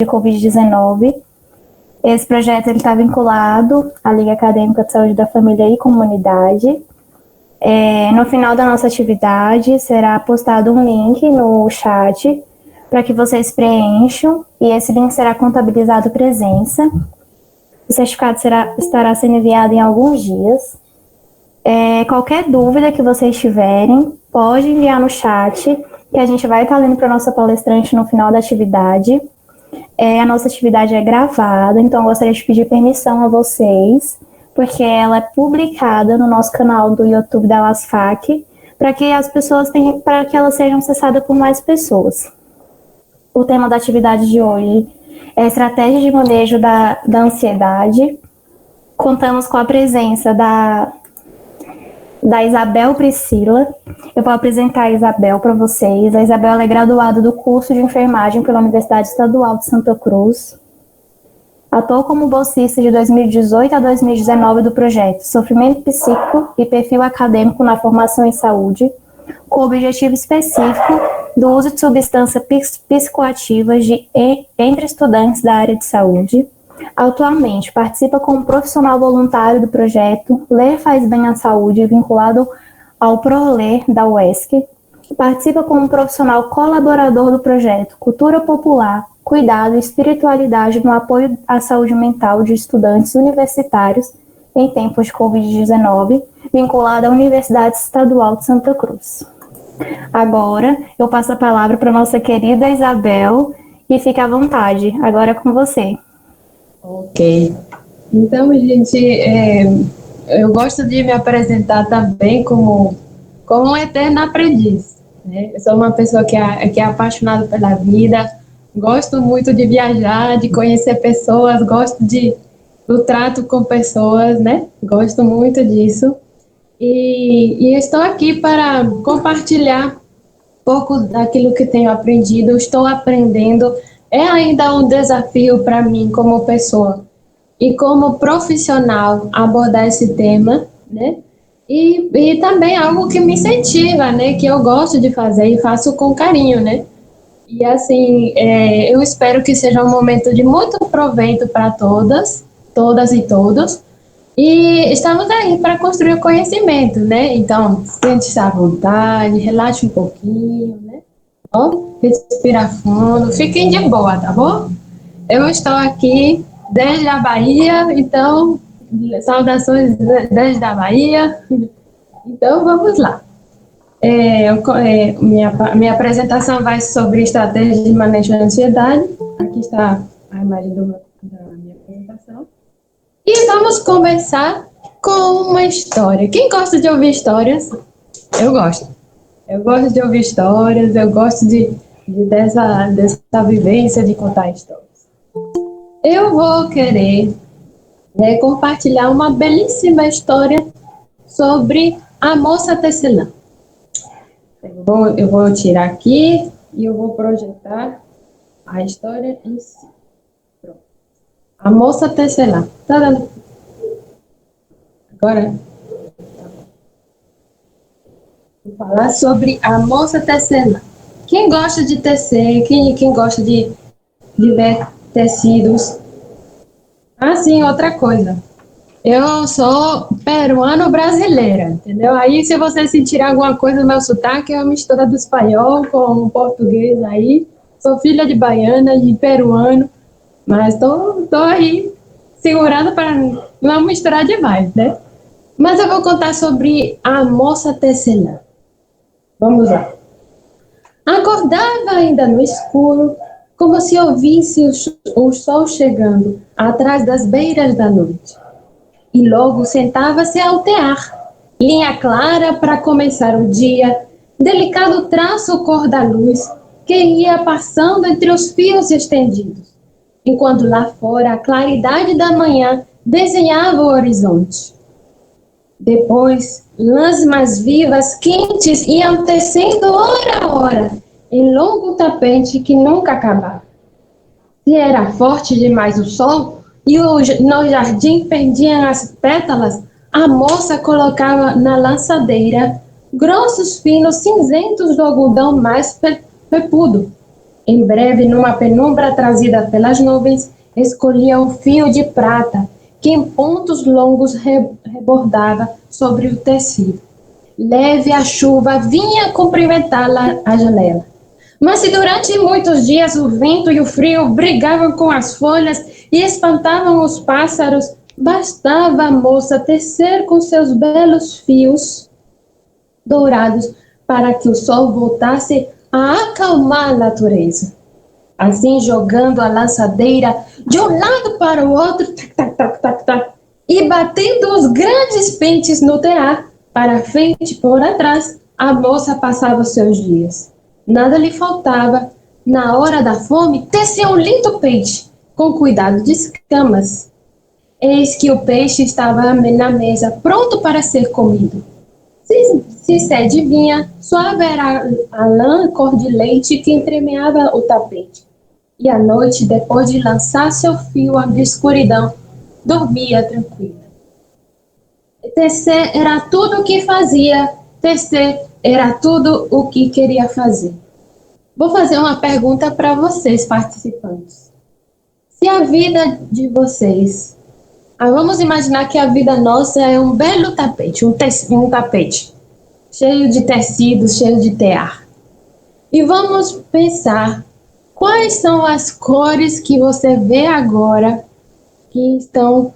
de Covid-19. Esse projeto está vinculado à Liga Acadêmica de Saúde da Família e Comunidade. No final da nossa atividade, será postado um link no chat para que vocês preencham, e esse link será contabilizado presença. O certificado estará sendo enviado em alguns dias. Qualquer dúvida que vocês tiverem, pode enviar no chat, que a gente vai estar lendo para a nossa palestrante no final da atividade. A nossa atividade é gravada, então eu gostaria de pedir permissão a vocês, porque ela é publicada no nosso canal do YouTube da LASFAC, para que as pessoas para que elas sejam acessadas por mais pessoas. O tema da atividade de hoje é estratégia de manejo da ansiedade. Contamos com a presença da Isabel Priscila. Eu vou apresentar a Isabel para vocês. A Isabel é graduada do curso de enfermagem pela Universidade Estadual de Santa Cruz. Atuou como bolsista de 2018 a 2019 do projeto Sofrimento Psíquico e Perfil Acadêmico na Formação em Saúde, com o objetivo específico do uso de substâncias psicoativas entre estudantes da área de saúde. Atualmente, participa como profissional voluntário do projeto Ler Faz Bem à Saúde, vinculado ao ProLer da UESC. Participa como profissional colaborador do projeto Cultura Popular, Cuidado e Espiritualidade no apoio à saúde mental de estudantes universitários em tempos de Covid-19, vinculado à Universidade Estadual de Santa Cruz. Agora, eu passo a palavra para a nossa querida Isabel e fique à vontade. Agora é com você. Ok. Então, gente, eu gosto de me apresentar também como um eterno aprendiz, né? Eu sou uma pessoa que é apaixonada pela vida, gosto muito de viajar, de conhecer pessoas, gosto do trato com pessoas, né? Gosto muito disso. E estou aqui para compartilhar um pouco daquilo que tenho aprendido, estou aprendendo. É ainda um desafio para mim como pessoa e como profissional abordar esse tema, né? E também algo que me incentiva, né? Que eu gosto de fazer e faço com carinho, né? E assim, eu espero que seja um momento de muito proveito para todas e todos. E estamos aí para construir o conhecimento, né? Então, sente-se à vontade, relaxe um pouquinho, né? Respira fundo, fiquem de boa, tá bom? Eu estou aqui desde a Bahia, então, saudações desde a Bahia. Então, vamos lá. Minha apresentação vai sobre estratégias de manejo da ansiedade. Aqui está a imagem da minha apresentação. E vamos começar com uma história. Quem gosta de ouvir histórias? Eu gosto. Eu gosto de ouvir histórias, eu gosto dessa vivência de contar histórias. Eu vou querer compartilhar uma belíssima história sobre a moça tecelã. Eu vou tirar aqui e eu vou projetar a história em si. Pronto. A moça tecelã. Tá dando? Agora, vou falar sobre a moça tecelã. Quem gosta de tecer, quem gosta de ver tecidos. Sim, outra coisa. Eu sou peruano-brasileira, entendeu? Aí, se você sentir alguma coisa no meu sotaque, é uma mistura do espanhol com o português aí. Sou filha de baiana, de peruano, mas tô aí segurando para não misturar demais, né? Mas eu vou contar sobre a moça tecelã. Vamos lá. Acordava ainda no escuro, como se ouvisse o sol chegando atrás das beiras da noite. E logo sentava-se a altear, linha clara para começar o dia, delicado traço cor da luz que ia passando entre os fios estendidos, enquanto lá fora a claridade da manhã desenhava o horizonte. Depois, lãs mais vivas, quentes, iam tecendo hora a hora, em longo tapete que nunca acabava. Se era forte demais o sol e no jardim perdiam as pétalas, a moça colocava na lançadeira grossos finos cinzentos do algodão mais pepudo, Em breve, numa penumbra trazida pelas nuvens, escolhia o fio de prata, que em pontos longos rebordava sobre o tecido. Leve a chuva vinha cumprimentá-la à janela. Mas se durante muitos dias o vento e o frio brigavam com as folhas e espantavam os pássaros, bastava a moça tecer com seus belos fios dourados para que o sol voltasse a acalmar a natureza. Assim, jogando a lançadeira de um lado para o outro, tac, tac, tac, tac, tac, e batendo os grandes pentes no tear, para frente e por atrás, a moça passava os seus dias. Nada lhe faltava. Na hora da fome, teceu um lindo peixe, com cuidado de escamas. Eis que o peixe estava na mesa, pronto para ser comido. Se adivinha, suave era a lã cor de leite que entremeava o tapete. E à noite, depois de lançar seu fio à escuridão, dormia tranquila. Tecer era tudo o que fazia, tecer era tudo o que queria fazer. Vou fazer uma pergunta para vocês, participantes. Se a vida de vocês... vamos imaginar que a vida nossa é um belo tapete, um tapete cheio de tecidos, cheio de tear. E vamos pensar quais são as cores que você vê agora que estão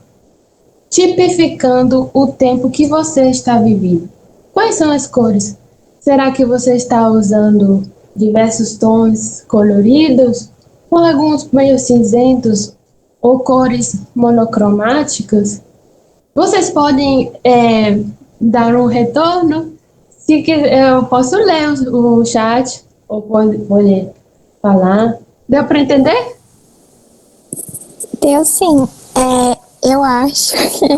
tipificando o tempo que você está vivendo. Quais são as cores? Será que você está usando diversos tons coloridos ou alguns meio cinzentos ou cores monocromáticas? Vocês podem dar um retorno? Se quiser, eu posso ler o chat ou pode falar. Deu para entender? Deu sim. Eu acho que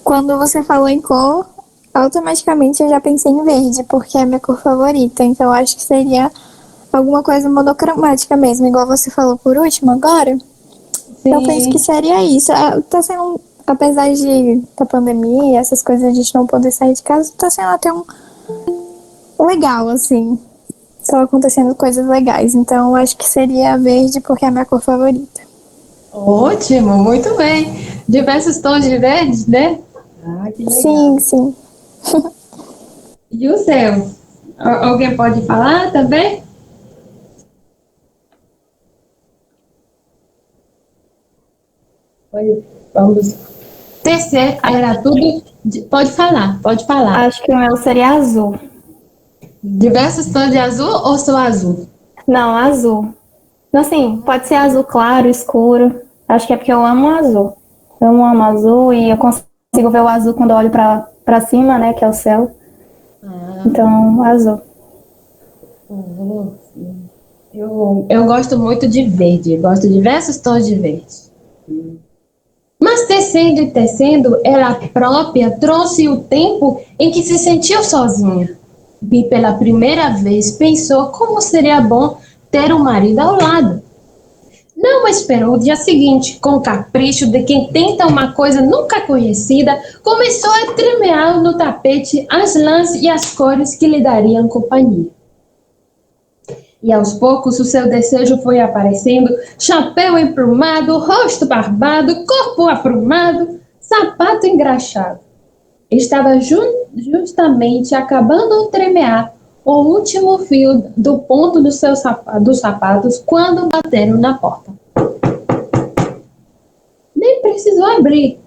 quando você falou em cor, automaticamente eu já pensei em verde, porque é a minha cor favorita. Então eu acho que seria alguma coisa monocromática mesmo, igual você falou por último agora. Sim. Eu penso que seria isso. Tá sendo, apesar da pandemia, essas coisas, a gente não poder sair de casa, tá sendo até um legal, assim. Estão acontecendo coisas legais. Então eu acho que seria verde, porque é a minha cor favorita. Ótimo, muito bem. Diversos tons de verde, né? Que legal. Sim, sim. E o seu? Alguém pode falar também? Vamos. Tecer era tudo. Pode falar, pode falar. Acho que o meu seria azul. Diversos tons de azul ou só azul? Não, azul. Assim, pode ser azul claro, escuro. Acho que é porque eu amo azul. Eu amo azul e eu consigo ver o azul quando eu olho pra cima, né, que é o céu. Então, azul. Eu gosto muito de verde, gosto de diversos tons de verde. Mas tecendo e tecendo, ela própria trouxe o tempo em que se sentiu sozinha. E pela primeira vez pensou como seria bom ter um marido ao lado. Não esperou o dia seguinte, com o capricho de quem tenta uma coisa nunca conhecida, começou a tremear no tapete as lãs e as cores que lhe dariam companhia. E aos poucos o seu desejo foi aparecendo, chapéu emplumado, rosto barbado, corpo aprumado, sapato engraxado. Estava justamente acabando de tremear o último fio do ponto dos sapatos quando bateram na porta. Nem precisou abrir.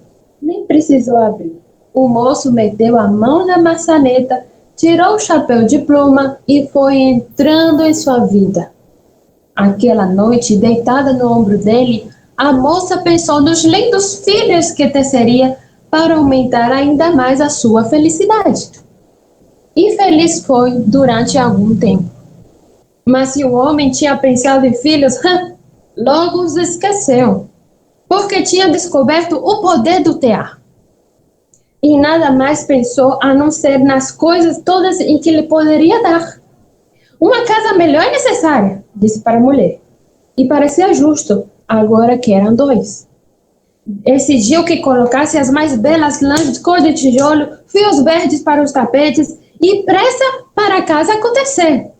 O moço meteu a mão na maçaneta, tirou o chapéu de pluma e foi entrando em sua vida. Aquela noite, deitada no ombro dele, a moça pensou nos lindos filhos que teceria para aumentar ainda mais a sua felicidade. E feliz foi durante algum tempo. Mas se o homem tinha pensado em filhos, logo os esqueceu, porque tinha descoberto o poder do tear. E nada mais pensou a não ser nas coisas todas em que lhe poderia dar. Uma casa melhor é necessária, disse para a mulher. E parecia justo, agora que eram dois. Exigiu que colocasse as mais belas lãs de cor de tijolo, fios verdes para os tapetes e pressa para a casa acontecer.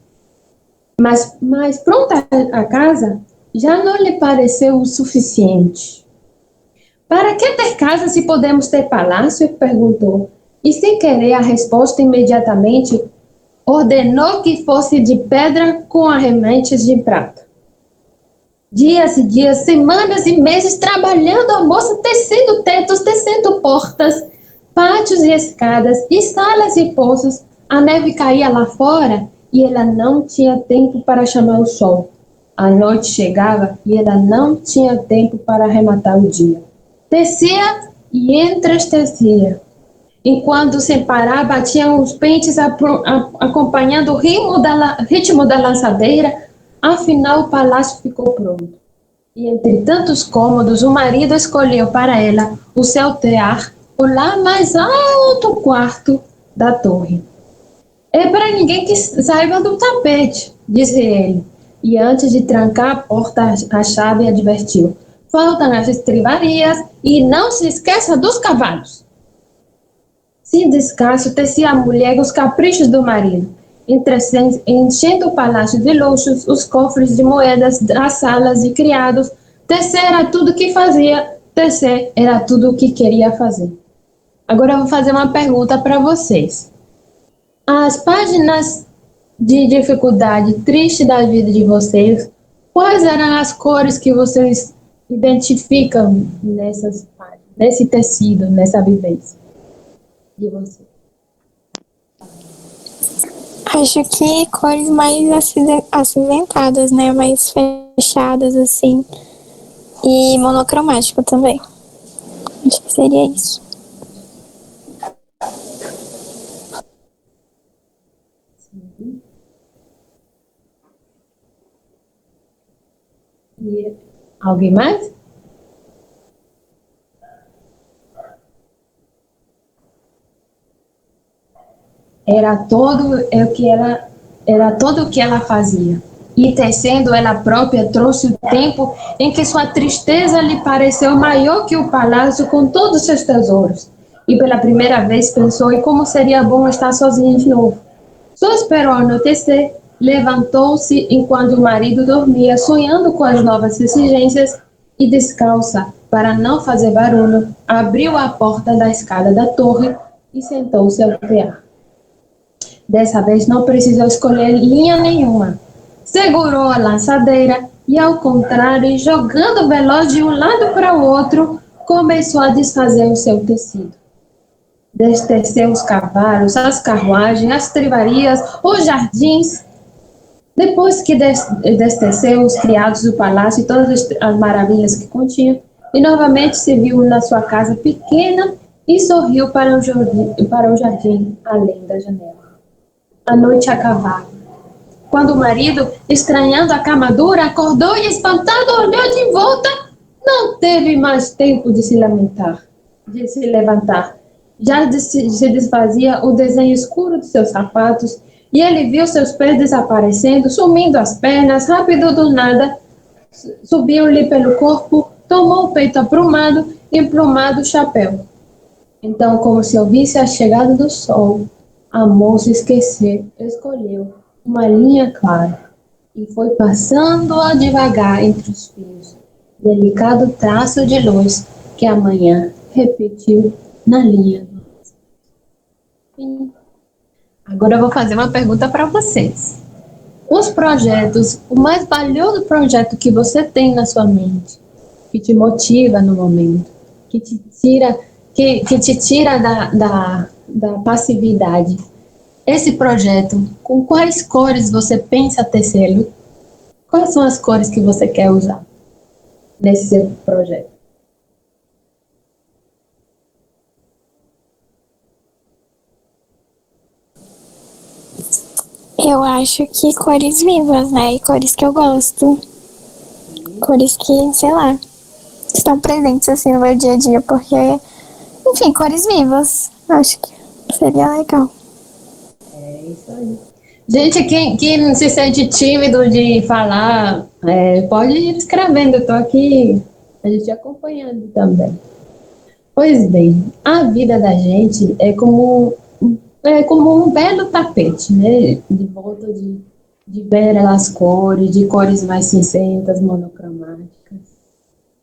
Mas pronta a casa, já não lhe pareceu o suficiente. Para que ter casa se podemos ter palácio? Perguntou. E sem querer a resposta imediatamente, ordenou que fosse de pedra com arrementes de prata. Dias e dias, semanas e meses trabalhando a moça, tecendo tetos, tecendo portas, pátios e escadas, e salas e poços. A neve caía lá fora e ela não tinha tempo para chamar o sol. A noite chegava e ela não tinha tempo para arrematar o dia. Tecia e entristecia. Enquanto sem parar, batiam os pentes acompanhando o ritmo da lançadeira. Afinal, o palácio ficou pronto. E entre tantos cômodos, o marido escolheu para ela o seu tear, o lá mais alto quarto da torre. É para ninguém que saiba do tapete, disse ele. E antes de trancar a porta, a chave advertiu: faltam as estribarias e não se esqueça dos cavalos. Sem descanso, tecia a mulher os caprichos do marido, enchendo o palácio de luxos, os cofres de moedas, as salas de criados. Tecer era tudo o que fazia, tecer era tudo o que queria fazer. Agora eu vou fazer uma pergunta para vocês. As páginas de dificuldade triste da vida de vocês, quais eram as cores que vocês identificam nessas páginas, nesse tecido, nessa vivência de vocês? Acho que cores mais acinzentadas, né? Mais fechadas, assim. E monocromático também. Acho que seria isso. E alguém mais? Era todo o que ela fazia. E tecendo ela própria trouxe o tempo em que sua tristeza lhe pareceu maior que o palácio com todos os seus tesouros. E pela primeira vez pensou em como seria bom estar sozinha de novo. Só esperou anoitecer, levantou-se enquanto o marido dormia, sonhando com as novas exigências, e descalça, para não fazer barulho, abriu a porta da escada da torre e sentou-se ao tear. Dessa vez não precisou escolher linha nenhuma. Segurou a lançadeira e, ao contrário, jogando veloz de um lado para o outro, começou a desfazer o seu tecido. Desteceu os cavalos, as carruagens, as trivarias, os jardins. Depois que desteceu os criados do palácio e todas as maravilhas que continha, e novamente se viu na sua casa pequena e sorriu para o jardim além da janela. A noite acabava. Quando o marido, estranhando a cama dura, acordou e, espantado, olhou de volta, não teve mais tempo de se levantar. Já se desfazia o desenho escuro de seus sapatos e ele viu seus pés desaparecendo, sumindo as pernas, rápido do nada, subiu-lhe pelo corpo, tomou o peito aprumado e emplumado o chapéu. Então, como se ouvisse a chegada do sol, a moça escolheu uma linha clara e foi passando-a devagar entre os fios, delicado traço de luz que a manhã repetiu na linha. Agora eu vou fazer uma pergunta para vocês. Os projetos, o mais valioso projeto que você tem na sua mente, que te motiva no momento, que te tira da passividade. Esse projeto, com quais cores você pensa tecê-lo? Quais são as cores que você quer usar nesse seu projeto? Eu acho que cores vivas, né? E cores que eu gosto. Cores que, sei lá, estão presentes assim no meu dia a dia, porque, enfim, cores vivas. Acho que seria legal. É isso aí. Gente, quem se sente tímido de falar, pode ir escrevendo, eu tô aqui, a gente acompanhando também. Pois bem, a vida da gente é como um belo tapete, né? De volta de belas cores, de cores mais cinzentas, monocromáticas.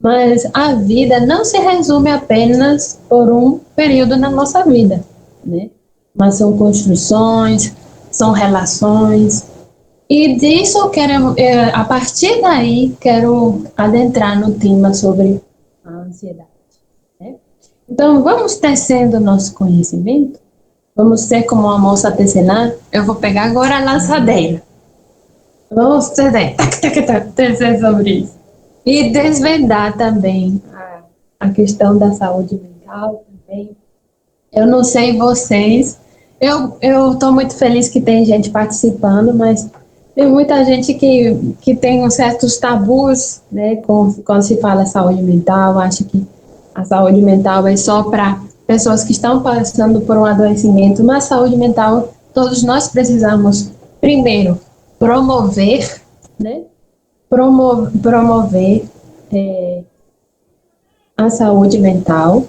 Mas a vida não se resume apenas por um período na nossa vida, né? Mas são construções, são relações, e disso eu quero, a partir daí, quero adentrar no tema sobre a ansiedade, né? Então, vamos tecendo o nosso conhecimento, vamos ser como a moça tecelã. Eu vou pegar agora a lançadeira. Vamos tecer, tecer sobre isso. E desvendar também a questão da saúde mental também. Eu não sei vocês, eu estou muito feliz que tem gente participando, mas tem muita gente que tem uns certos tabus, né, quando se fala saúde mental, acha que a saúde mental é só para pessoas que estão passando por um adoecimento, mas saúde mental, todos nós precisamos, primeiro, promover, né, promover a saúde mental,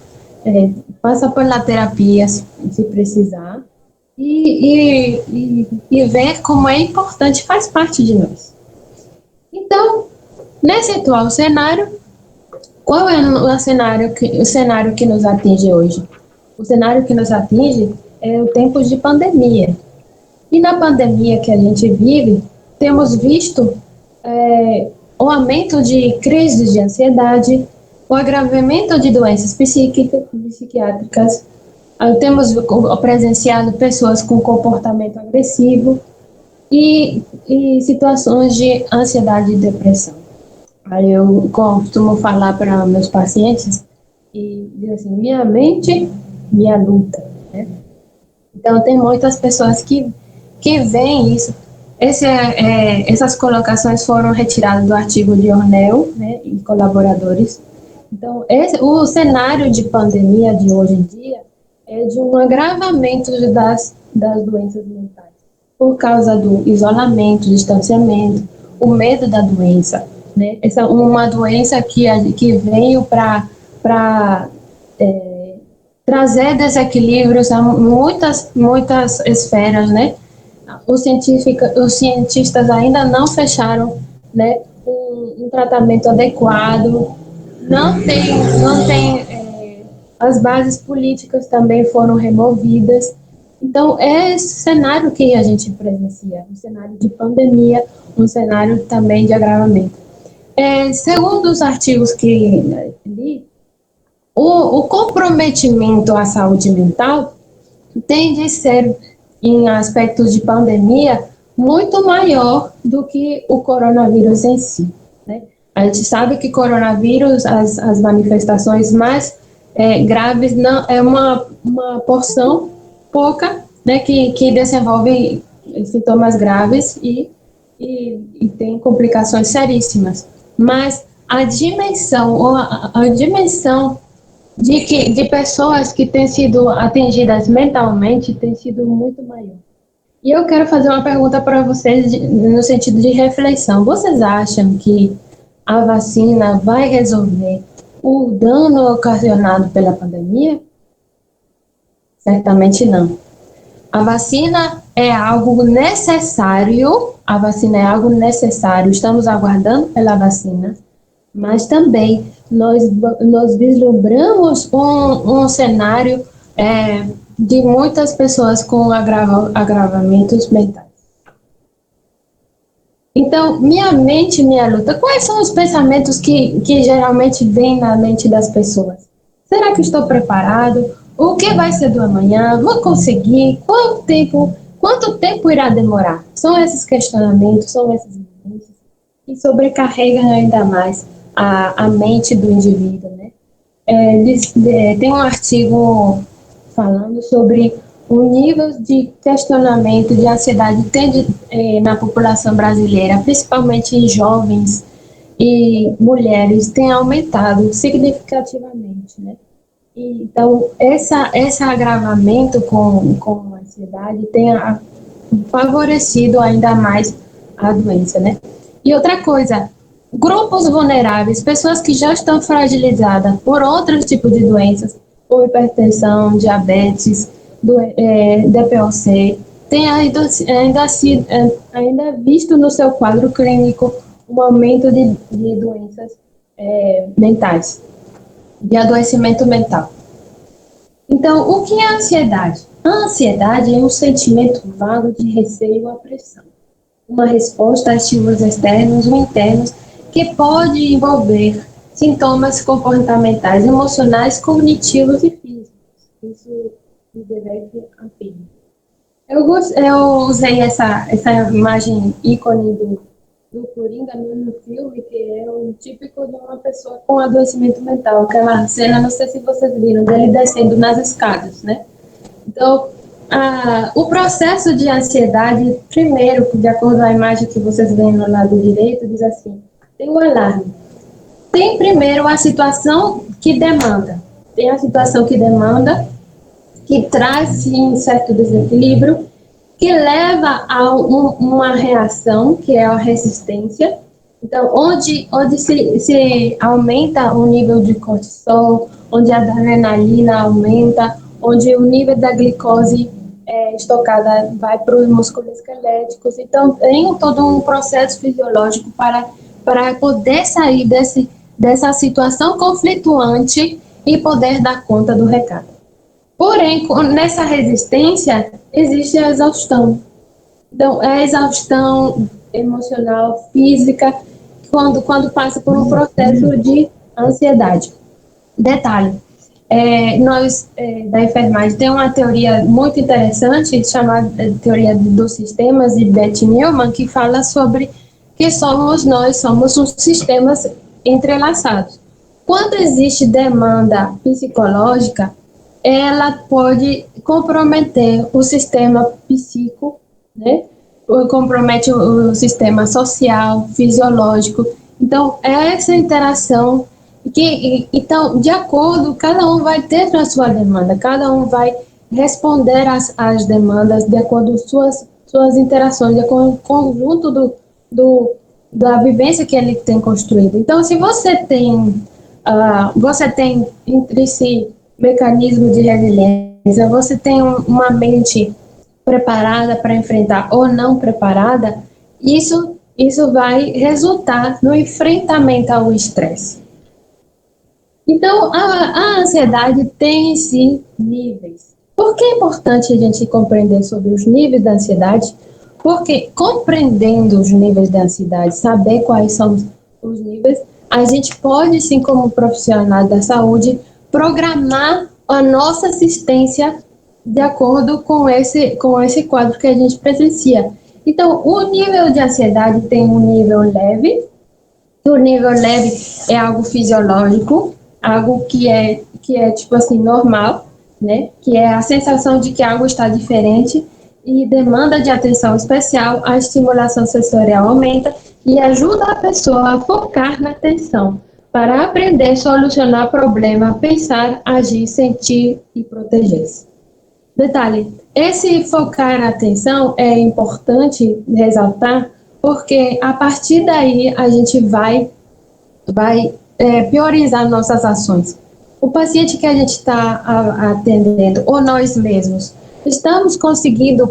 passa por la terapia se precisar, e ver como é importante, faz parte de nós. Então, nesse atual cenário, qual é o cenário que nos atinge hoje? O cenário que nos atinge é o tempo de pandemia. E na pandemia que a gente vive, temos visto o aumento de crises de ansiedade, o agravamento de doenças psiquiátricas, temos presenciado pessoas com comportamento agressivo e situações de ansiedade e depressão. Aí eu costumo falar para meus pacientes e dizer assim, minha mente, minha luta, né? Então tem muitas pessoas que veem isso. Essas colocações foram retiradas do artigo de Ornell, né, e colaboradores. Então, o cenário de pandemia de hoje em dia é de um agravamento das doenças mentais, por causa do isolamento, distanciamento, o medo da doença, né? Essa uma doença que veio para trazer desequilíbrios a muitas esferas, né? Os cientistas ainda não fecharam, né, um tratamento adequado, não tem as bases políticas também foram removidas. Então, é esse cenário que a gente presencia, um cenário de pandemia, um cenário também de agravamento. Segundo os artigos que li, o comprometimento à saúde mental tende a ser, em aspectos de pandemia, muito maior do que o coronavírus em si, né? A gente sabe que coronavírus, as manifestações mais graves, não é uma porção pouca, né, que desenvolve sintomas graves e tem complicações seríssimas. Mas a dimensão de pessoas que têm sido atingidas mentalmente tem sido muito maior. E eu quero fazer uma pergunta para vocês no sentido de reflexão. Vocês acham que a vacina vai resolver o dano ocasionado pela pandemia? Certamente não. A vacina é algo necessário, estamos aguardando pela vacina, mas também nós vislumbramos um cenário de muitas pessoas com agravamentos mentais. Então, minha mente, minha luta, quais são os pensamentos que geralmente vêm na mente das pessoas? Será que estou preparado? O que vai ser do amanhã? Vou conseguir? Quanto tempo irá demorar? São esses questionamentos, são essas vivências que sobrecarregam ainda mais a mente do indivíduo, né? Tem um artigo falando sobre o nível de questionamento de ansiedade na população brasileira, principalmente em jovens e mulheres, tem aumentado significativamente, né? Então, esse agravamento com a ansiedade tem favorecido ainda mais a doença, né? E outra coisa, grupos vulneráveis, pessoas que já estão fragilizadas por outros tipos de doenças, como hipertensão, diabetes, DPOC, tem ainda visto no seu quadro clínico um aumento de doenças mentais, de adoecimento mental. Então, o que é a ansiedade? A ansiedade é um sentimento vago de receio ou apressão, uma resposta a estímulos externos ou internos que pode envolver sintomas comportamentais, emocionais, cognitivos e físicos. Isso me deve a pena. Eu usei essa imagem ícone do Coringa no filme, que é um típico de uma pessoa com adoecimento mental. Aquela cena, não sei se vocês viram, dele descendo nas escadas, né? Então, o processo de ansiedade, primeiro, de acordo com a imagem que vocês veem no lado direito, diz assim, tem o alarme. Tem primeiro a situação que demanda. Tem a situação que demanda, que traz, sim, certo desequilíbrio, que leva a uma reação, que é a resistência. Então, onde se aumenta o nível de cortisol, onde a adrenalina aumenta, onde o nível da glicose estocada vai para os músculos esqueléticos. Então, tem todo um processo fisiológico para poder sair dessa situação conflituante e poder dar conta do recado. Porém, nessa resistência, existe a exaustão. Então, é a exaustão emocional, física, quando passa por um processo de ansiedade. Detalhe, nós da enfermagem tem uma teoria muito interessante, chamada teoria dos sistemas, de Beth Newman, que fala sobre que nós somos uns sistemas entrelaçados. Quando existe demanda psicológica, ela pode comprometer o sistema psíquico, né? Compromete o sistema social, fisiológico. Então, é essa interação então, de acordo, cada um vai ter a sua demanda, cada um vai responder às demandas de acordo com suas interações, de acordo com o conjunto da vivência que ele tem construído. Então, se você tem entre si mecanismo de resiliência, você tem uma mente preparada para enfrentar ou não preparada, isso vai resultar no enfrentamento ao estresse. Então, a ansiedade tem em si níveis. Por que é importante a gente compreender sobre os níveis da ansiedade? Porque compreendendo os níveis da ansiedade, saber quais são os níveis, a gente pode, sim, como profissional da saúde, programar a nossa assistência de acordo com esse quadro que a gente presencia. Então, o nível de ansiedade tem um nível leve. O nível leve é algo fisiológico, algo que é tipo assim, normal, né? Que é a sensação de que algo está diferente e demanda de atenção especial, a estimulação sensorial aumenta e ajuda a pessoa a focar na atenção, para aprender a solucionar problema, pensar, agir, sentir e proteger-se. Detalhe, esse focar na atenção é importante ressaltar, porque a partir daí a gente vai priorizar nossas ações. O paciente que a gente está atendendo, ou nós mesmos, estamos conseguindo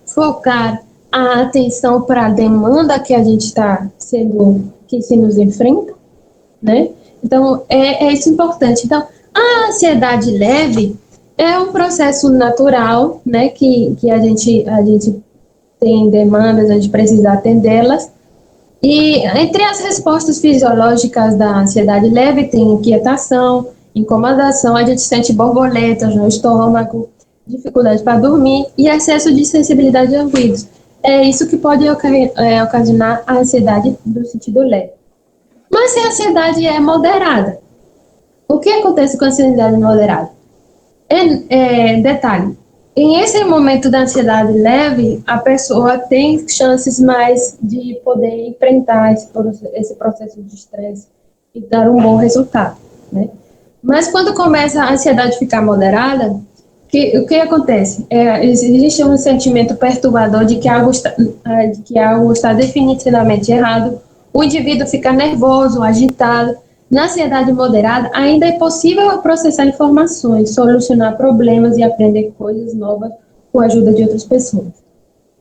focar a atenção para a demanda que a gente que se nos enfrenta, né? Então, é isso importante. Então, a ansiedade leve é um processo natural, né? Que a gente tem demandas, a gente precisa atendê-las. E entre as respostas fisiológicas da ansiedade leve tem inquietação, incomodação, a gente sente borboletas no estômago, dificuldade para dormir e excesso de sensibilidade a ruídos. É isso que pode ocasionar a ansiedade do sentido leve. Mas se a ansiedade é moderada, o que acontece com a ansiedade moderada? Detalhe, em esse momento da ansiedade leve, a pessoa tem chances mais de poder enfrentar esse processo de estresse e dar um bom resultado, né? Mas quando começa a ansiedade ficar moderada, o que acontece? Existe um sentimento perturbador de que algo está definitivamente errado, o indivíduo fica nervoso, agitado. Na ansiedade moderada, ainda é possível processar informações, solucionar problemas e aprender coisas novas com a ajuda de outras pessoas.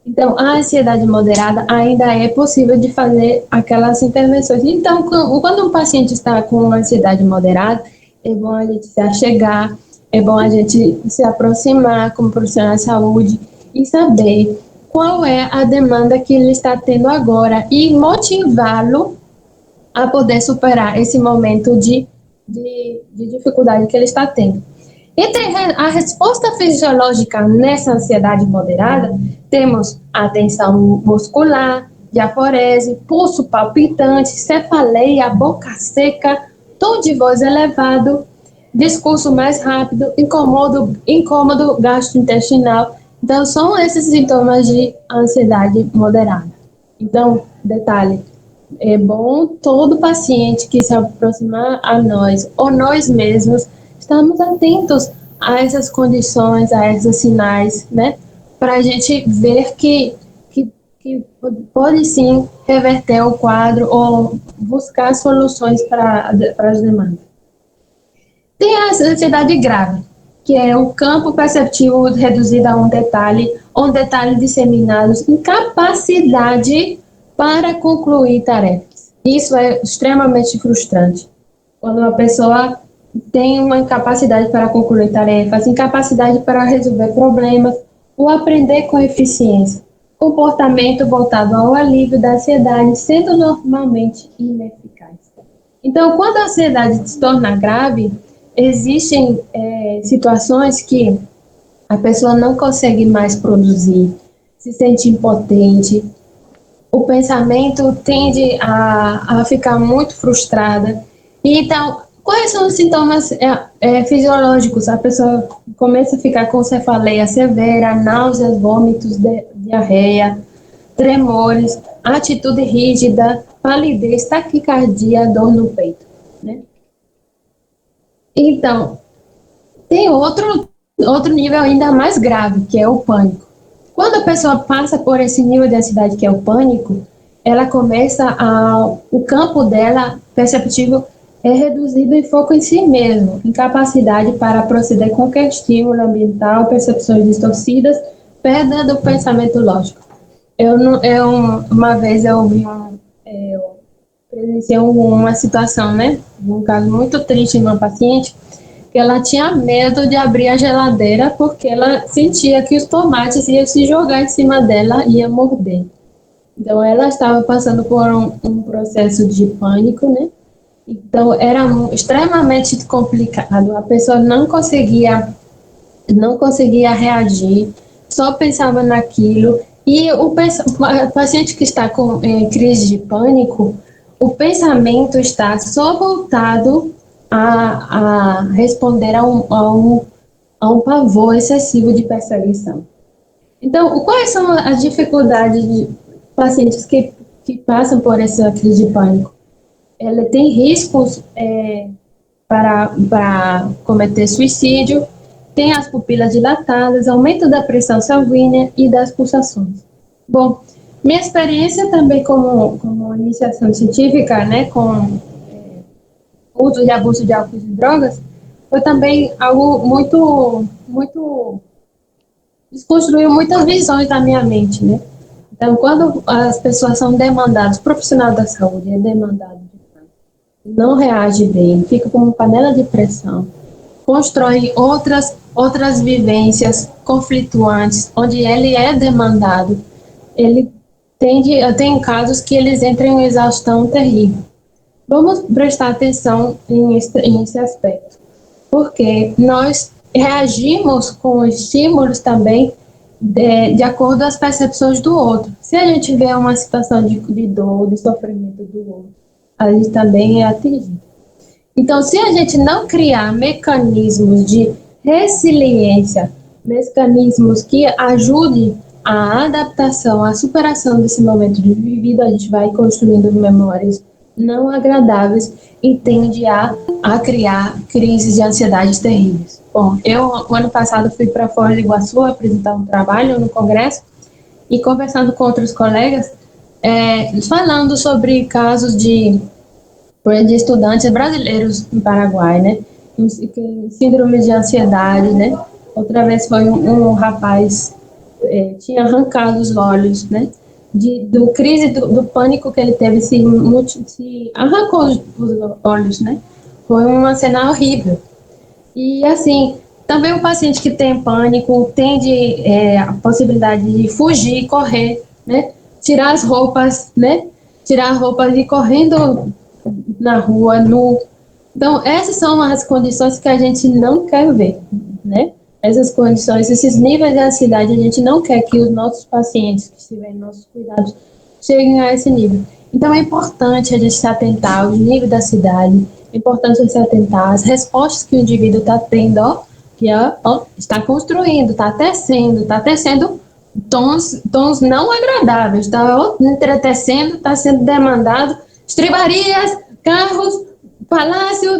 Então, a ansiedade moderada ainda é possível de fazer aquelas intervenções. Então, quando um paciente está com ansiedade moderada, é bom a gente se achegar, é bom a gente se aproximar como profissional de saúde e saber qual é a demanda que ele está tendo agora e motivá-lo a poder superar esse momento de dificuldade que ele está tendo. Entre a resposta fisiológica nessa ansiedade moderada, temos a tensão muscular, diaforese, pulso palpitante, cefaleia, boca seca, tom de voz elevado, discurso mais rápido, incômodo gastrointestinal. Então, são esses sintomas de ansiedade moderada. Então, detalhe, é bom todo paciente que se aproximar a nós, ou nós mesmos, estamos atentos a essas condições, a esses sinais, né? Para a gente ver que pode sim reverter o quadro ou buscar soluções para as demandas. Tem a ansiedade grave, que é o campo perceptivo reduzido a um detalhe disseminado, incapacidade para concluir tarefas. Isso é extremamente frustrante. Quando uma pessoa tem uma incapacidade para concluir tarefas, incapacidade para resolver problemas, ou aprender com eficiência, comportamento voltado ao alívio da ansiedade, sendo normalmente ineficaz. Então, quando a ansiedade se torna grave, existem situações que a pessoa não consegue mais produzir, se sente impotente, o pensamento tende a ficar muito frustrada. Então, quais são os sintomas fisiológicos? A pessoa começa a ficar com cefaleia severa, náuseas, vômitos, diarreia, tremores, atitude rígida, palidez, taquicardia, dor no peito, né? Então, tem outro nível ainda mais grave, que é o pânico. Quando a pessoa passa por esse nível de ansiedade que é o pânico, ela começa o campo dela perceptivo é reduzido em foco em si mesmo, incapacidade para proceder com qualquer estímulo ambiental, percepções distorcidas, perda do pensamento lógico. Uma vez eu presenciei uma situação, né, um caso muito triste de uma paciente, que ela tinha medo de abrir a geladeira porque ela sentia que os tomates iam se jogar em cima dela e ia morder. Então, ela estava passando por um processo de pânico, né? Então, era extremamente complicado. A pessoa não conseguia reagir, só pensava naquilo. E o paciente que está com crise de pânico, o pensamento está só voltado a responder a um pavor excessivo de perseguição. Então, quais são as dificuldades de pacientes que passam por essa crise de pânico? Ela tem riscos para cometer suicídio, tem as pupilas dilatadas, aumento da pressão sanguínea e das pulsações. Bom, minha experiência também como iniciação científica, né, com uso e abuso de álcool e drogas, foi também algo muito desconstruiu muitas visões da minha mente, né? Então, quando as pessoas são demandadas, o profissional da saúde é demandado, não reage bem, fica como panela de pressão, constrói outras vivências conflituantes, onde ele é demandado, ele tem casos que eles entram em exaustão terrível. Vamos prestar atenção nesse aspecto, porque nós reagimos com estímulos também de acordo com as percepções do outro. Se a gente vê uma situação de dor, de sofrimento do outro, a gente também é atingido. Então, se a gente não criar mecanismos de resiliência, mecanismos que ajudem a adaptação, a superação desse momento de vivido, a gente vai construindo memórias não agradáveis e tende a criar crises de ansiedade terríveis. Bom, o ano passado fui para Foz do Iguaçu apresentar um trabalho no congresso e conversando com outros colegas, falando sobre casos de estudantes brasileiros no Paraguai, né, síndrome de ansiedade, né. Outra vez foi um rapaz tinha arrancado os olhos, né? Do crise do pânico que ele teve, se arrancou os olhos, né? Foi uma cena horrível. E assim, também o paciente que tem pânico tem a possibilidade de fugir, correr, né? Tirar as roupas, né? Tirar as roupas e ir correndo na rua, nu. Então, essas são as condições que a gente não quer ver, né? Essas condições, esses níveis de ansiedade, a gente não quer que os nossos pacientes que estiverem em nossos cuidados cheguem a esse nível. Então, é importante a gente se atentar ao nível da ansiedade, é importante a gente se atentar às respostas que o indivíduo está tendo, está construindo, está tecendo tons não agradáveis, está entretecendo, está sendo demandado, estribarias, carros, palácio,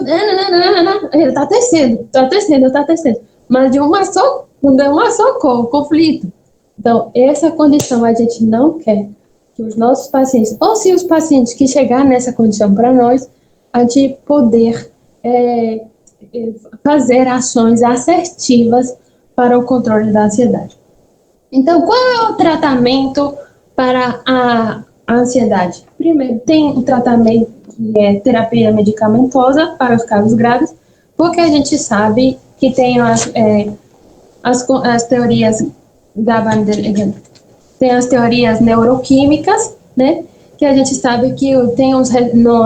ele está tecendo, mas de uma só cor, conflito. Então, essa condição a gente não quer que os nossos pacientes, ou se os pacientes que chegar nessa condição para nós, a gente poder fazer ações assertivas para o controle da ansiedade. Então, qual é o tratamento para a ansiedade? Primeiro, tem um tratamento que é terapia medicamentosa para os casos graves, porque a gente sabe que tem as teorias tem as teorias neuroquímicas, né? Que a gente sabe que tem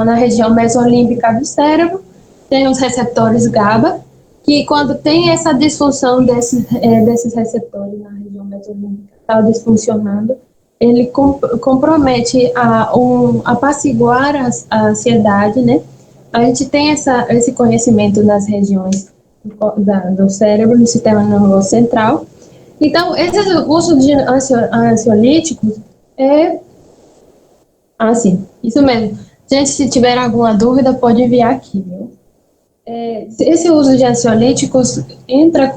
na região mesolímbica do cérebro, tem os receptores GABA, que quando tem essa disfunção desses receptores na região mesolímbica, está disfuncionando, ele compromete a apaciguar a ansiedade, né? A gente tem esse conhecimento nas regiões do cérebro, no sistema nervoso central. Então, esse uso de ansiolíticos é assim, isso mesmo. Gente, se tiver alguma dúvida, pode enviar aqui, viu? Esse uso de ansiolíticos entra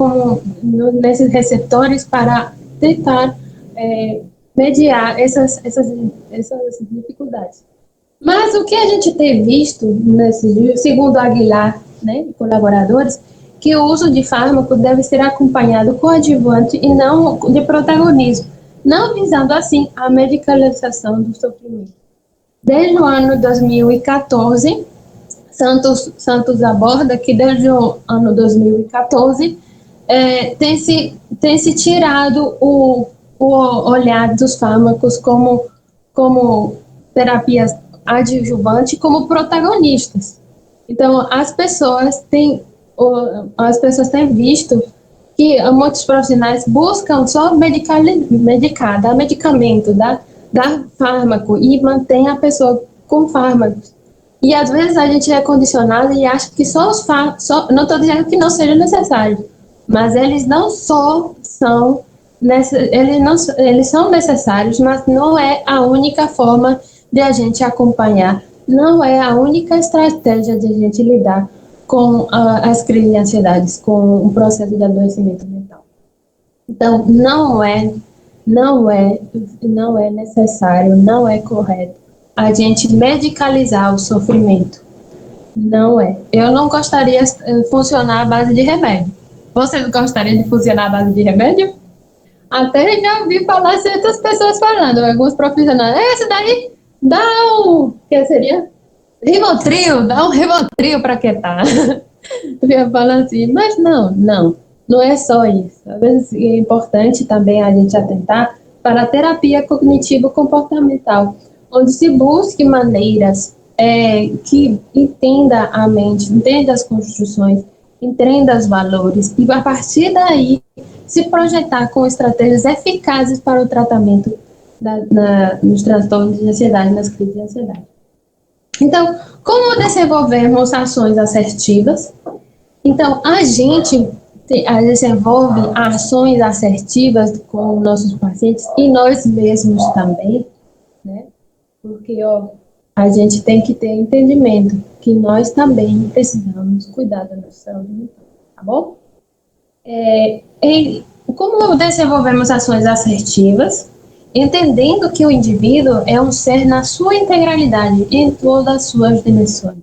nesses receptores para tentar mediar essas dificuldades. Mas o que a gente tem visto, segundo Aguilar, né, e colaboradores, que o uso de fármaco deve ser acompanhado coadjuvante e não de protagonismo, não visando assim a medicalização do sofrimento. Desde o ano 2014, Santos aborda que desde o ano 2014 tem se tirado o olhar dos fármacos como terapias adjuvantes, como protagonistas. Então, as pessoas têm visto que muitos profissionais buscam só dar medicamento, dar fármaco e mantém a pessoa com fármacos. E às vezes a gente é condicionado e acha que só os fármacos, não estou dizendo que não seja necessário, mas eles não só são eles são necessários, mas não é a única forma de a gente acompanhar, não é a única estratégia de a gente lidar com as crises de ansiedade, com o processo de adoecimento mental. Então, não é necessário, não é correto a gente medicalizar o sofrimento. Não é. Eu não gostaria de funcionar à base de remédio. Vocês gostariam de funcionar à base de remédio? Até já ouvi falar certas pessoas falando, alguns profissionais, esse daí dá que seria? Rivotril, dá um Rivotril para quietar. Eu ia falar assim, mas não é só isso. Às vezes é importante também a gente atentar para a terapia cognitivo-comportamental, onde se busque maneiras que entenda a mente, entenda as construções, entenda os valores, e a partir daí se projetar com estratégias eficazes para o tratamento nos transtornos de ansiedade, nas crises de ansiedade. Então, como desenvolvermos ações assertivas? Então, a gente desenvolve ações assertivas com nossos pacientes e nós mesmos também, né? Porque, a gente tem que ter entendimento que nós também precisamos cuidar da nossa saúde mental, tá bom? Como desenvolvemos ações assertivas? Entendendo que o indivíduo é um ser na sua integralidade, em todas as suas dimensões,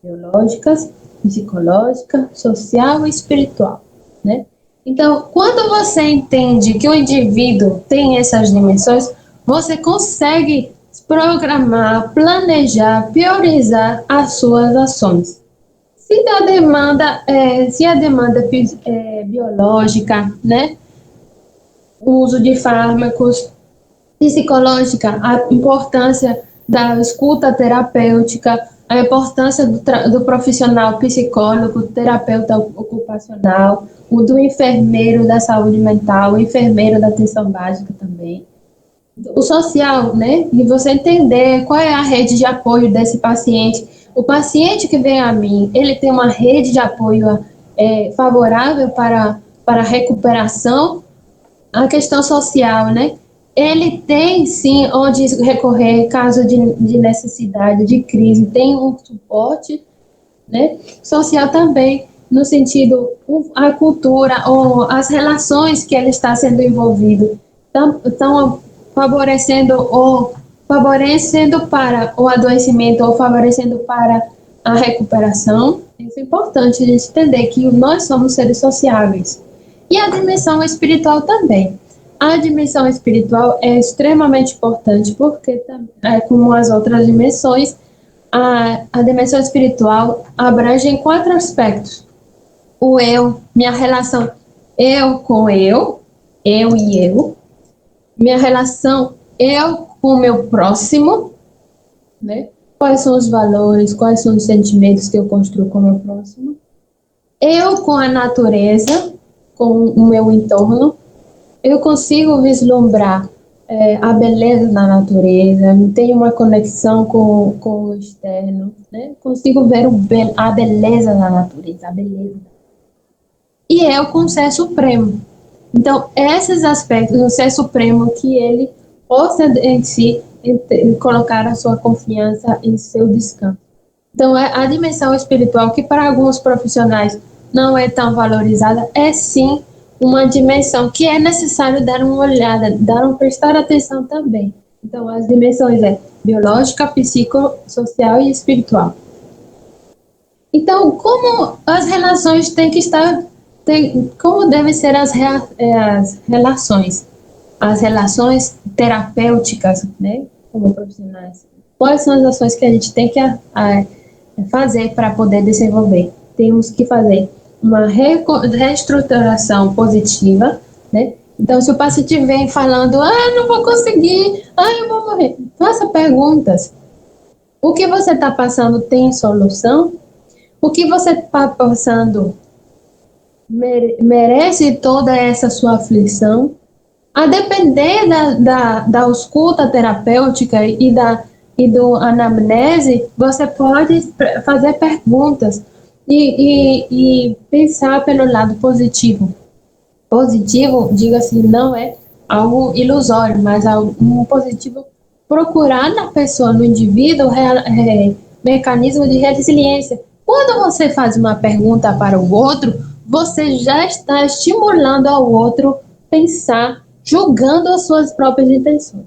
biológicas, psicológica, social e espiritual, né? Então, quando você entende que o indivíduo tem essas dimensões, você consegue programar, planejar, priorizar as suas ações. Se a demanda é biológica, né, o uso de fármacos, psicológica, a importância da escuta terapêutica, a importância do profissional psicólogo, terapeuta ocupacional, o do enfermeiro da saúde mental, o enfermeiro da atenção básica também. O social, né? E você entender qual é a rede de apoio desse paciente. O paciente que vem a mim, ele tem uma rede de apoio favorável para a recuperação, a questão social, né? Ele tem sim onde recorrer caso de necessidade, de crise, tem um suporte, né? Social também, no sentido, a cultura ou as relações que ele está sendo envolvido estão favorecendo para o adoecimento ou favorecendo para a recuperação. Isso é importante a gente entender que nós somos seres sociáveis. E a dimensão espiritual também. A dimensão espiritual é extremamente importante porque, como as outras dimensões, a dimensão espiritual abrange 4 aspectos. O eu, minha relação eu com eu e eu. Minha relação eu com o meu próximo, né? Quais são os valores, quais são os sentimentos que eu construo com o meu próximo. Eu com a natureza, com o meu entorno. Eu consigo vislumbrar a beleza da natureza, tenho uma conexão com o externo, né? Consigo ver a beleza da natureza, a beleza. E eu com o Ser Supremo. Então, esses aspectos do Ser Supremo que ele possa em si colocar a sua confiança em seu descanso. Então, a dimensão espiritual, que para alguns profissionais não é tão valorizada, é sim uma dimensão que é necessário dar uma olhada, prestar atenção também. Então, as dimensões biológica, psicossocial e espiritual. Então, como as relações têm que estar, como devem ser as relações? As relações terapêuticas, né, como profissionais. Quais são as ações que a gente tem que fazer para poder desenvolver? Temos que fazer uma reestruturação positiva, né? Então, se o paciente vem falando, não vou conseguir, eu vou morrer, faça perguntas. O que você está passando tem solução? O que você está passando merece toda essa sua aflição? A depender da escuta terapêutica e do anamnese, você pode fazer perguntas e pensar pelo lado positivo. Positivo, diga-se, não é algo ilusório, mas algo positivo. Procurar na pessoa, no indivíduo, mecanismo de resiliência. Quando você faz uma pergunta para o outro, você já está estimulando ao outro pensar, julgando as suas próprias intenções.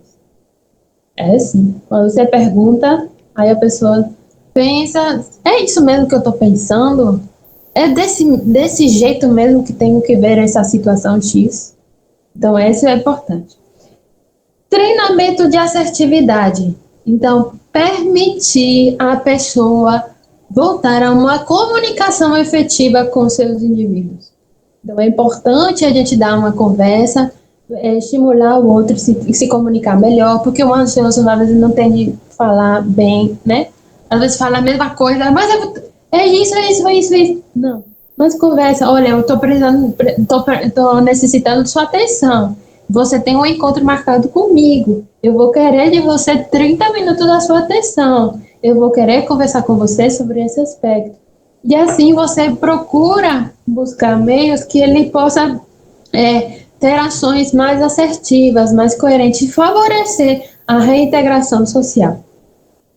É assim, quando você pergunta, aí a pessoa pensa, é isso mesmo que eu estou pensando? É desse jeito mesmo que tenho que ver essa situação X? Então, isso é importante. Treinamento de assertividade. Então, permitir a pessoa voltar a uma comunicação efetiva com seus indivíduos. Então, é importante a gente dar uma conversa, estimular o outro a se comunicar melhor, porque o ansioso, às vezes, não tem de falar bem, né? Às vezes fala a mesma coisa, mas é isso. Não, mas conversa, olha, eu tô necessitando de sua atenção. Você tem um encontro marcado comigo. Eu vou querer de você 30 minutos da sua atenção. Eu vou querer conversar com você sobre esse aspecto. E assim você procura buscar meios que ele possa ter ações mais assertivas, mais coerentes e favorecer a reintegração social.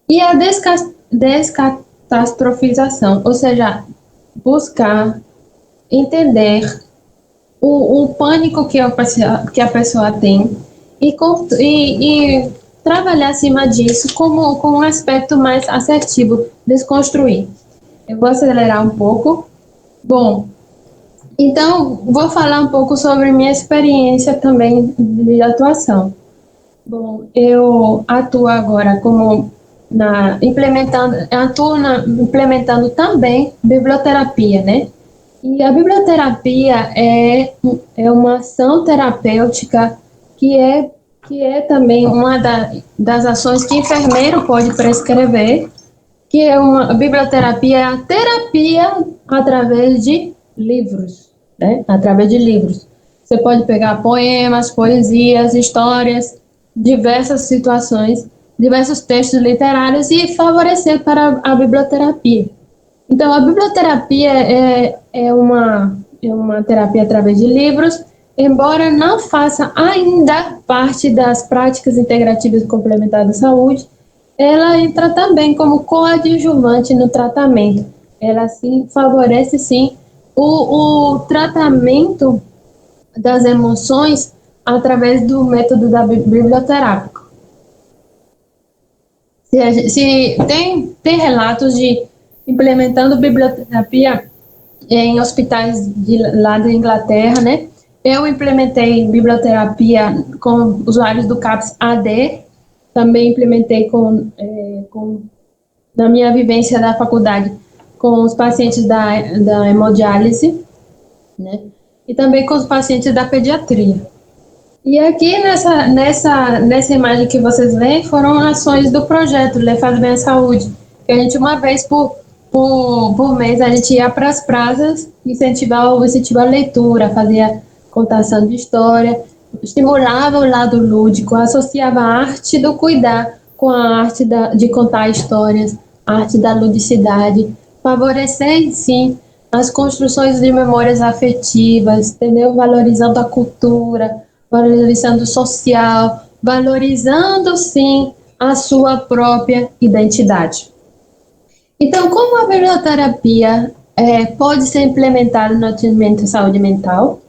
E a descatastrofização, ou seja, buscar entender o pânico que a pessoa tem e trabalhar acima disso com um aspecto mais assertivo, desconstruir. Eu vou acelerar um pouco. Bom, Então, vou falar um pouco sobre minha experiência também de atuação. Bom, eu atuo agora como implementando também biblioterapia, né? E a biblioterapia é uma ação terapêutica que é, que é também uma das ações que enfermeiro pode prescrever, que é a biblioterapia é a terapia através de livros, né? Através de livros. Você pode pegar poemas, poesias, histórias, diversas situações, diversos textos literários e favorecer para a biblioterapia. Então, a biblioterapia é uma terapia através de livros, embora não faça ainda parte das práticas integrativas complementares da saúde, ela entra também como coadjuvante no tratamento. Ela, sim, favorece, sim, o tratamento das emoções através do método da biblioterápico. Tem relatos de implementando biblioterapia em hospitais lá da Inglaterra, né? Eu implementei biblioterapia com usuários do CAPS AD, também implementei na minha vivência da faculdade com os pacientes da hemodiálise, né? E também com os pacientes da pediatria. E aqui nessa imagem que vocês veem foram ações do projeto Le Faz Bem à Saúde, que a gente uma vez por mês a gente ia para as praças incentivar a leitura, fazia contação de história, estimulava o lado lúdico, associava a arte do cuidar com a arte de contar histórias, a arte da ludicidade, favorecer, sim, as construções de memórias afetivas, entendeu? Valorizando a cultura, valorizando o social, valorizando, sim, a sua própria identidade. Então, como a biblioterapia pode ser implementada no atendimento de saúde mental?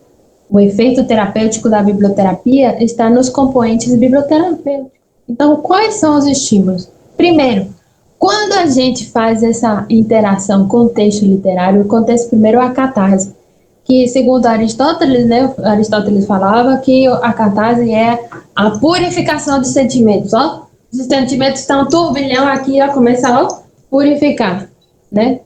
O efeito terapêutico da biblioterapia está nos componentes biblioterapêuticos. Então, quais são os estímulos? Primeiro, quando a gente faz essa interação com o texto literário, acontece primeiro a catarse, que segundo Aristóteles, né, Aristóteles falava que a catarse é a purificação dos sentimentos, ó. Os sentimentos estão turbilhão aqui, ó, começa a purificar, né?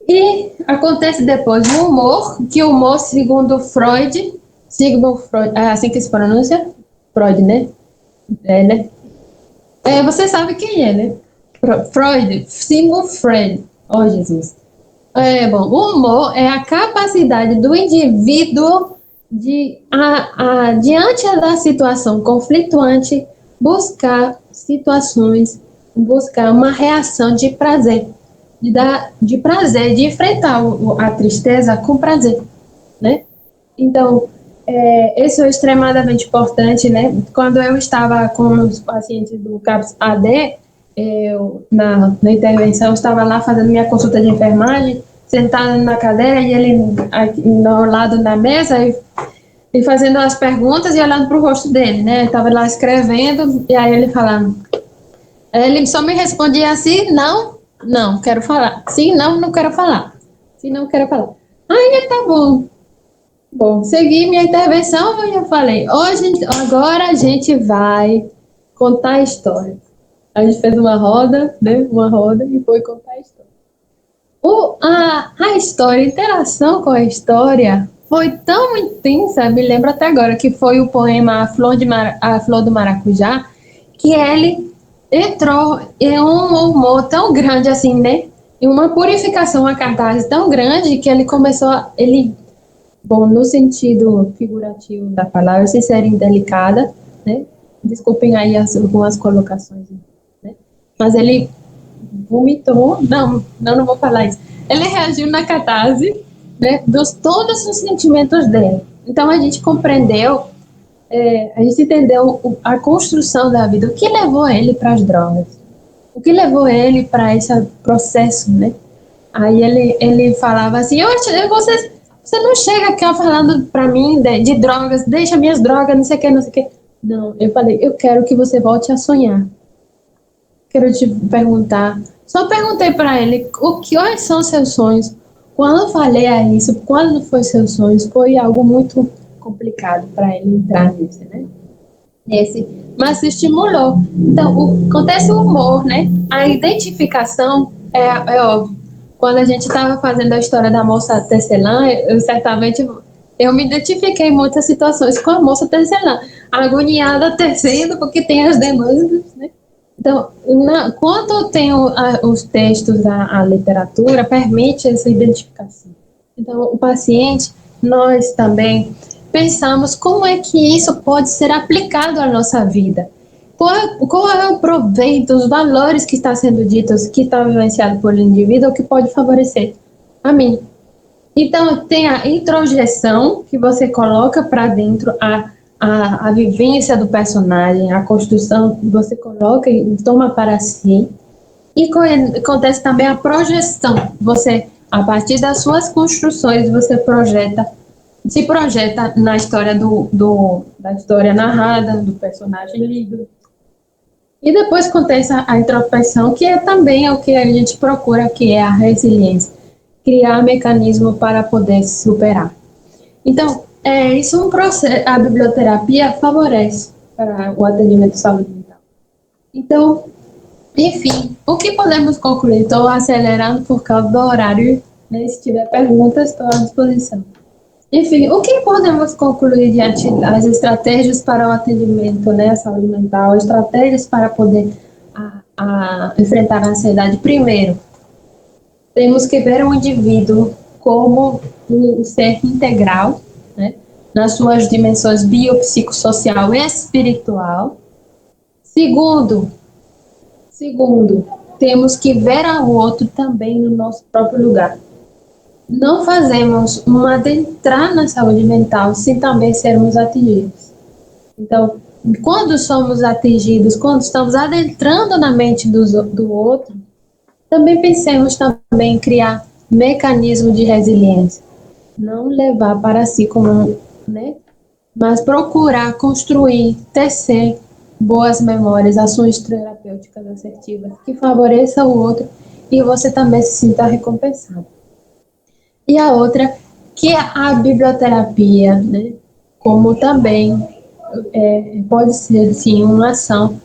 E acontece depois o humor, que o humor, segundo Freud, Sigmund Freud, é assim que se pronuncia? Freud, né? Né? Você sabe quem é, né? Freud, Sigmund Freud. Oh, Jesus. Bom, o humor é a capacidade do indivíduo diante da situação conflituante, buscar situações, buscar uma reação de prazer, de prazer, de enfrentar a tristeza com prazer, né? Então, isso é extremadamente importante, né? Quando eu estava com os pacientes do CAPS AD, na intervenção, eu estava lá fazendo minha consulta de enfermagem, sentada na cadeira e ele aqui, ao lado da mesa e fazendo as perguntas e olhando para o rosto dele, né? Eu estava lá escrevendo e aí ele falando. Ele só me respondia assim, não, não, quero falar. Sim, não, não quero falar. Sim, não quero falar. Aí, tá bom. Bom, segui minha intervenção e eu falei, agora a gente vai contar a história. A gente fez uma roda, né? Uma roda e foi contar a história. A história, a interação com a história foi tão intensa, me lembro até agora, que foi o poema A Flor do Maracujá, que ele entrou em um humor tão grande assim, né? Em uma purificação, a cartaz tão grande que ele começou, bom, no sentido figurativo da palavra, sem ser indelicada, né? Desculpem aí algumas colocações, né? Mas ele vomitou, não vou falar isso. Ele reagiu na catarse, né, dos todos os sentimentos dele. Então a gente compreendeu, a gente entendeu a construção da vida, o que levou ele para as drogas, o que levou ele para esse processo, né? Aí ele falava assim, você não chega aqui falando para mim de drogas, deixa minhas drogas, não sei o que, não sei o que. Não, eu falei, eu quero que você volte a sonhar. Quero te perguntar. Só perguntei para ele quais são seus sonhos, quando eu falei a isso, quando foi seus sonhos, foi algo muito complicado para ele entrar nesse, né? Nesse, mas se estimulou. Então, acontece o humor, né? A identificação é óbvio. Quando a gente estava fazendo a história da moça tecelã, eu certamente eu me identifiquei em muitas situações com a moça tecelã, agoniada tecendo porque tem as demandas, né? Então, quando eu tenho os textos, a literatura, permite essa identificação. Então, o paciente, nós também pensamos como é que isso pode ser aplicado à nossa vida. Qual é o proveito, os valores que está sendo ditos, que está vivenciado pelo indivíduo, que pode favorecer a mim. Então, tem a introjeção, que você coloca para dentro a vivência do personagem, a construção, você coloca e toma para si. E acontece também a projeção. Você, a partir das suas construções, você se projeta na história da história narrada, do personagem lido. E depois acontece a introspecção, que é também o que a gente procura, que é a resiliência. Criar mecanismo para poder se superar. Então, isso é um processo, a biblioterapia favorece para o atendimento de saúde mental. Então, enfim, o que podemos concluir? Estou acelerando por causa do horário, né? Se tiver perguntas, estou à disposição. Enfim, o que podemos concluir diante das estratégias para o atendimento, né, à saúde mental, estratégias para poder enfrentar a ansiedade? Primeiro, temos que ver o indivíduo como um ser integral, né, nas suas dimensões biopsicossocial e espiritual. Segundo, temos que ver ao outro também no nosso próprio lugar. Não fazemos um adentrar na saúde mental sem também sermos atingidos. Então, quando somos atingidos, quando estamos adentrando na mente do outro, também pensemos também em criar mecanismo de resiliência. Não levar para si como, né? Mas procurar construir, tecer boas memórias, ações terapêuticas assertivas que favoreçam o outro e você também se sinta recompensado. E a outra, que é a biblioterapia, né? Como também pode ser, sim, uma ação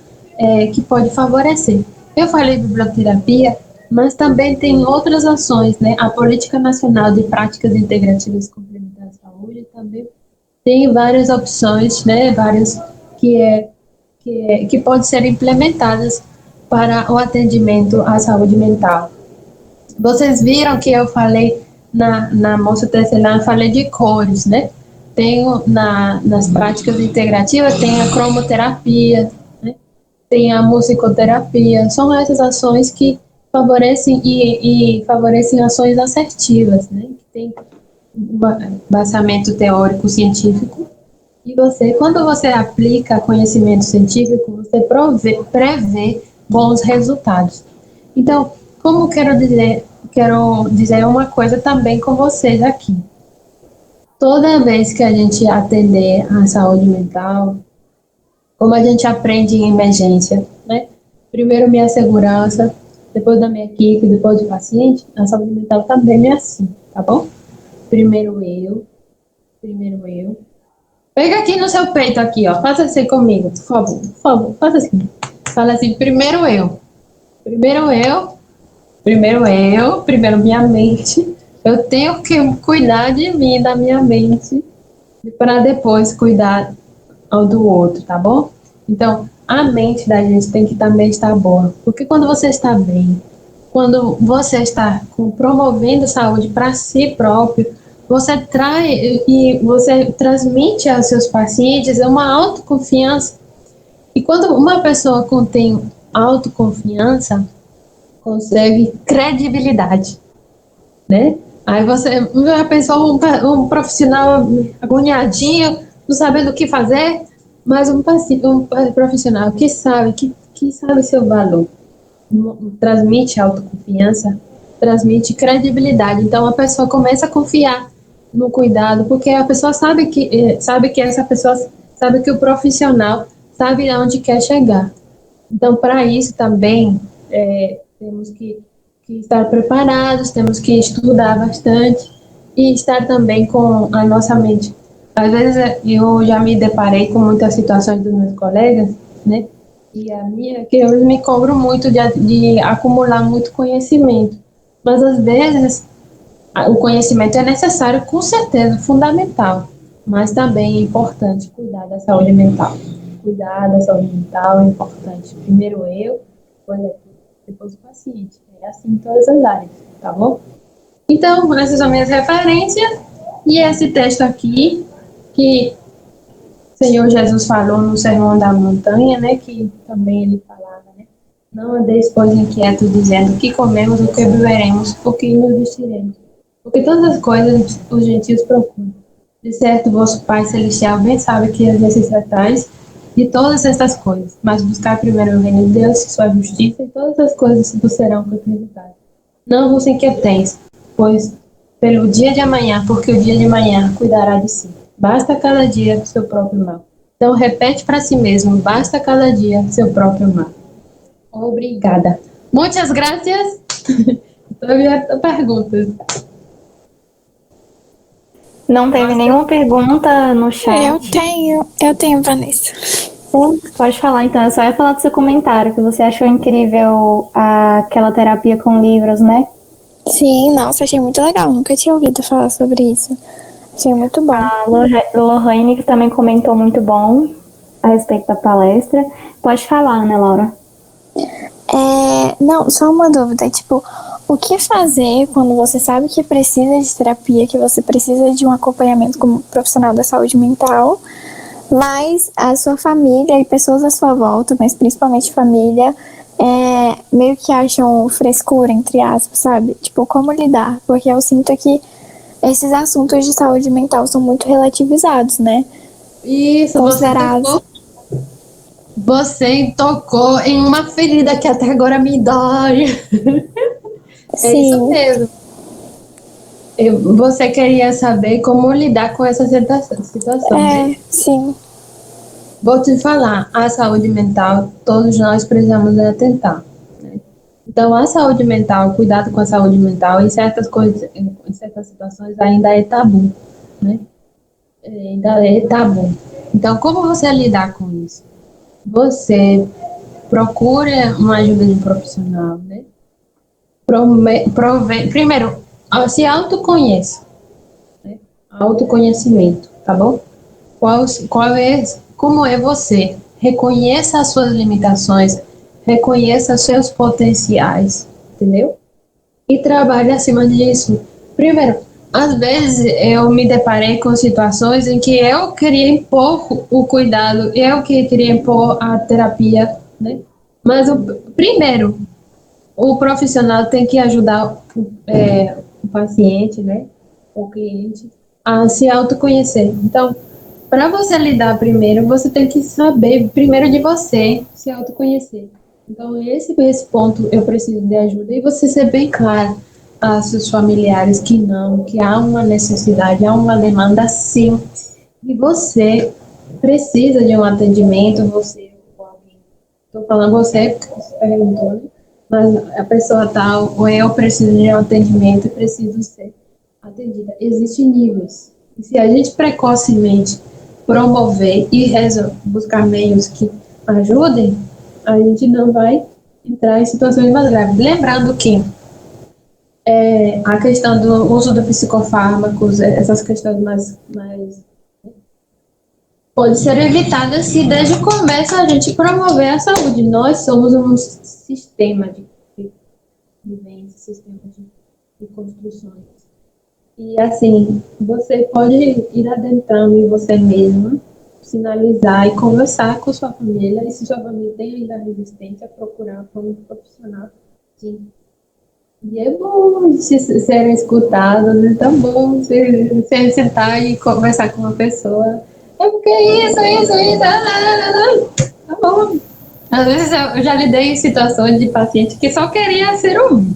que pode favorecer. Eu falei biblioterapia, mas também tem outras ações, né? A Política Nacional de Práticas Integrativas Complementares à Saúde também tem várias opções, né? Várias que podem ser implementadas para o atendimento à saúde mental. Vocês viram que eu falei na moça tecelã, eu falei de cores, né? Tenho nas práticas integrativas, tem a cromoterapia, né? Tem a musicoterapia, são essas ações que favorecem e favorecem ações assertivas, né? Que tem um embasamento teórico científico. E quando você aplica conhecimento científico, você prevê bons resultados. Então, como quero dizer uma coisa também com vocês aqui. Toda vez que a gente atender a saúde mental, como a gente aprende em emergência, né? Primeiro minha segurança, depois da minha equipe, depois do paciente, a saúde mental também é assim, tá bom? Primeiro eu. Pega aqui no seu peito aqui, ó. Faça assim comigo, por favor, faça assim. Fala assim, primeiro eu. Primeiro minha mente. Eu tenho que cuidar de mim, da minha mente, para depois cuidar ao do outro, tá bom? Então, a mente da gente tem que também estar boa. Porque quando você está bem, quando você está promovendo saúde para si próprio, você transmite aos seus pacientes uma autoconfiança. E quando uma pessoa contém autoconfiança, consegue credibilidade, né? Aí você já pensou um profissional agoniadinho, não sabendo o que fazer, mas um profissional que sabe seu valor, transmite autoconfiança, transmite credibilidade. Então a pessoa começa a confiar no cuidado, porque a pessoa sabe que essa pessoa sabe que o profissional sabe aonde quer chegar. Então, para isso também temos que que estar preparados, temos que estudar bastante e estar também com a nossa mente. Às vezes eu já me deparei com muitas situações dos meus colegas, né? E a minha, que eu me cobro muito de acumular muito conhecimento. Mas às vezes o conhecimento é necessário, com certeza, fundamental. Mas também é importante cuidar da saúde mental. Cuidar da saúde mental é importante. Primeiro eu, depois o paciente. É assim em todas as áreas, tá bom? Então, essas são minhas referências. E esse texto aqui, que o Senhor Jesus falou no Sermão da Montanha, né? Que também ele falava, né? Não andeis, pois, inquietos, dizendo o que comemos, o que beberemos, o que nos vestiremos. Porque todas as coisas os gentios procuram. De certo, vosso Pai Celestial bem sabe que as necessitais de todas estas coisas. Mas buscar primeiro o reino de Deus e sua justiça, e todas as coisas vos serão acrescentadas. Não vos inquieteis, pois pelo dia de amanhã, porque o dia de amanhã cuidará de si. Basta cada dia seu próprio mal. Então repete para si mesmo, basta cada dia seu próprio mal. Obrigada. Muitas gracias. Estou enviando perguntas. Não teve nenhuma pergunta no chat. Eu tenho, Vanessa. Pode falar, então. Eu só ia falar do seu comentário, que você achou incrível aquela terapia com livros, né? Sim, nossa, achei muito legal. Nunca tinha ouvido falar sobre isso. Achei muito bom. A Lohane, que também comentou muito bom a respeito da palestra. Pode falar, né, Laura? Não, só uma dúvida. Tipo, o que fazer quando você sabe que precisa de terapia, que você precisa de um acompanhamento como profissional da saúde mental, mas a sua família e pessoas à sua volta, mas principalmente família, meio que acham frescura, entre aspas, sabe? Tipo, como lidar? Porque eu sinto que esses assuntos de saúde mental são muito relativizados, né? Isso, Considerados. Você tocou em uma ferida que até agora me dói. É isso mesmo. Você queria saber como lidar com essa situação, né? Sim. Vou te falar, a saúde mental, todos nós precisamos atentar, né? Então, a saúde mental, cuidado com a saúde mental, em certas coisas, em certas situações, ainda é tabu, né? Ainda é tabu. Então, como você lidar com isso? Você procura uma ajuda de um profissional, né? Primeiro, se autoconheça, né? Autoconhecimento, tá bom? Como é você? Reconheça as suas limitações, reconheça os seus potenciais, entendeu? E trabalhe acima disso. Primeiro, às vezes eu me deparei com situações em que eu queria impor o cuidado, eu que queria impor a terapia, né? Mas primeiro, o profissional tem que ajudar o paciente, né? O cliente a se autoconhecer. Então, para você lidar primeiro, você tem que saber primeiro de você, se autoconhecer. Então, esse ponto eu preciso de ajuda e você ser bem claro a seus familiares que há uma necessidade, há uma demanda sim, e você precisa de um atendimento, você ou alguém. Estou falando você, porque você perguntou, né? Mas a pessoa tal, ou eu preciso de um atendimento e preciso ser atendida. Existem níveis. E se a gente precocemente promover e buscar meios que ajudem, a gente não vai entrar em situações mais graves. Lembrando que a questão do uso do psicofármacos, essas questões mais pode ser evitada se desde o começo a gente promover a saúde. Nós somos um sistema de vivência, sistema de construções. E assim, você pode ir adentrando em você mesmo, sinalizar e conversar com sua família. E se sua família tem ainda resistência, procurar um profissional. Sim. E é bom serem escutados, é tão bom você sentar e conversar com uma pessoa. É porque isso. Tá bom. Às vezes eu já lidei em situações de paciente que só queria ser ouvido.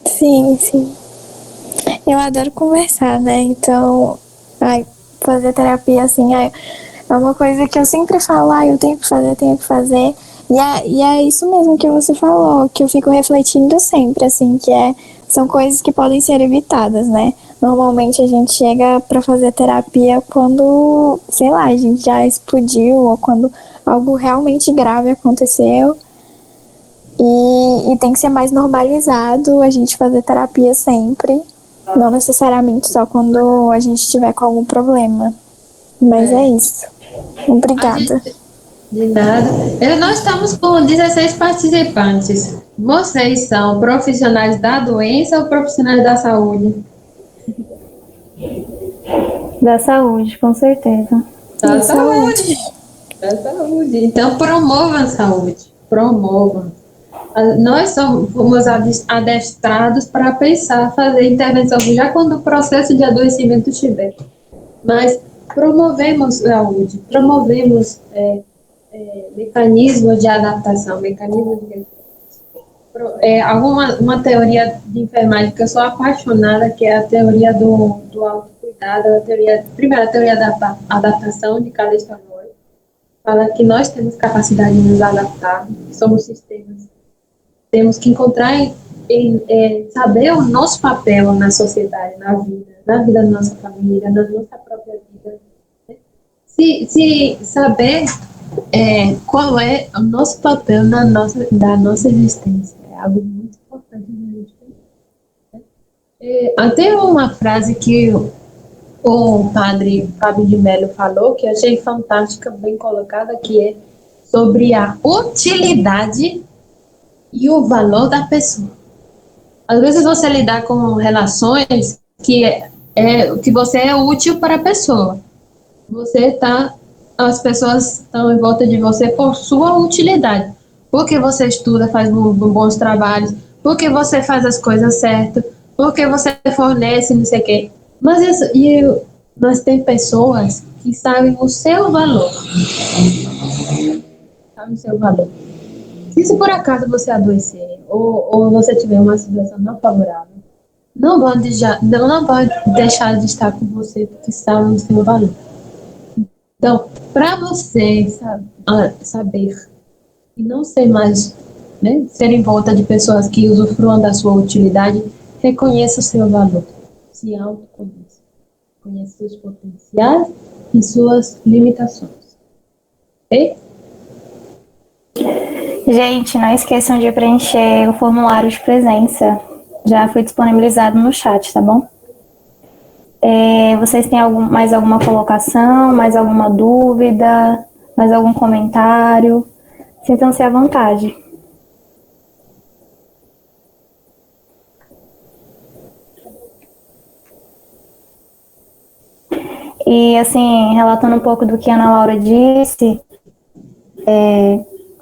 Sim. Eu adoro conversar, né? Então, fazer terapia assim, é uma coisa que eu sempre falo, eu tenho que fazer. E é isso mesmo que você falou, que eu fico refletindo sempre, assim, são coisas que podem ser evitadas, né? Normalmente a gente chega para fazer terapia quando, sei lá, a gente já explodiu ou quando algo realmente grave aconteceu. E tem que ser mais normalizado a gente fazer terapia sempre, não necessariamente só quando a gente estiver com algum problema. Mas é isso. Obrigada. De nada. Nós estamos com 16 participantes. Vocês são profissionais da doença ou profissionais da saúde? Da saúde, com certeza. Da saúde. Da saúde. Então, promovam a saúde. Promovam. Nós fomos adestrados para pensar, fazer intervenção já quando o processo de adoecimento estiver. Mas promovemos saúde, promovemos mecanismos de adaptação, mecanismos de uma teoria de enfermagem que eu sou apaixonada, que é a teoria do autocuidado, primeiro a teoria da adaptação de cada história. Fala que nós temos capacidade de nos adaptar, somos sistemas. Temos que encontrar saber o nosso papel na sociedade, na vida da nossa família, na nossa própria vida. Se saber qual é o nosso papel da nossa existência. É algo muito importante da gente pensar. Até uma frase que o padre Fábio de Mello falou, que eu achei fantástica, bem colocada, que é sobre a utilidade e o valor da pessoa. Às vezes você lidar com relações que você é útil para a pessoa. As pessoas estão em volta de você por sua utilidade. Porque você estuda, faz bons trabalhos, porque você faz as coisas certas, porque você fornece, não sei o quê. Mas tem pessoas que sabem o seu valor. Sabem o seu valor. Se por acaso você adoecer ou você tiver uma situação não favorável, não pode deixar de estar com você porque sabe o seu valor. Então, para você saber e não ser mais, né, ser em volta de pessoas que usufruam da sua utilidade, reconheça o seu valor, se autoconheça, conheça seus potenciais e suas limitações. Ok? Gente, não esqueçam de preencher o formulário de presença. Já foi disponibilizado no chat, tá bom? Vocês têm mais alguma colocação, mais alguma dúvida, mais algum comentário? Sintam-se à vontade. E, assim, relatando um pouco do que a Ana Laura disse,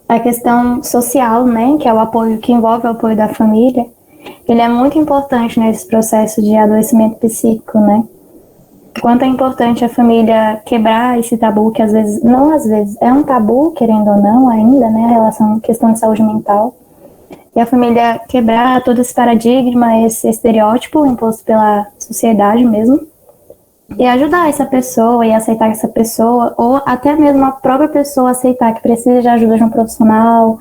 a questão social, né, que é o apoio, que envolve o apoio da família, ele é muito importante nesse processo de adoecimento psíquico, né? Quanto é importante a família quebrar esse tabu, que às vezes é um tabu, querendo ou não, ainda, né, a relação, questão de saúde mental, e a família quebrar todo esse paradigma, esse estereótipo imposto pela sociedade mesmo, e ajudar essa pessoa e aceitar essa pessoa, ou até mesmo a própria pessoa aceitar que precisa de ajuda de um profissional,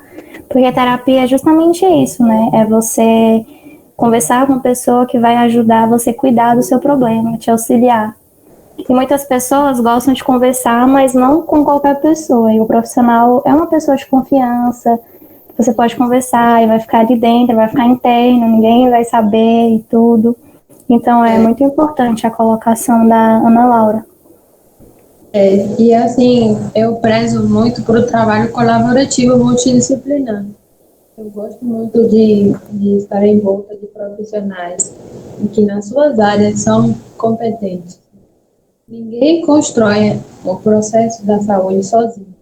porque a terapia é justamente isso, né? É você conversar com uma pessoa que vai ajudar você a cuidar do seu problema, te auxiliar. E muitas pessoas gostam de conversar, mas não com qualquer pessoa, e o profissional é uma pessoa de confiança, você pode conversar e vai ficar ali dentro, vai ficar interno, ninguém vai saber e tudo. Então, é muito importante a colocação da Ana Laura. E assim, eu prezo muito por o trabalho colaborativo multidisciplinar. Eu gosto muito de estar em volta de profissionais que nas suas áreas são competentes. Ninguém constrói o processo da saúde sozinho.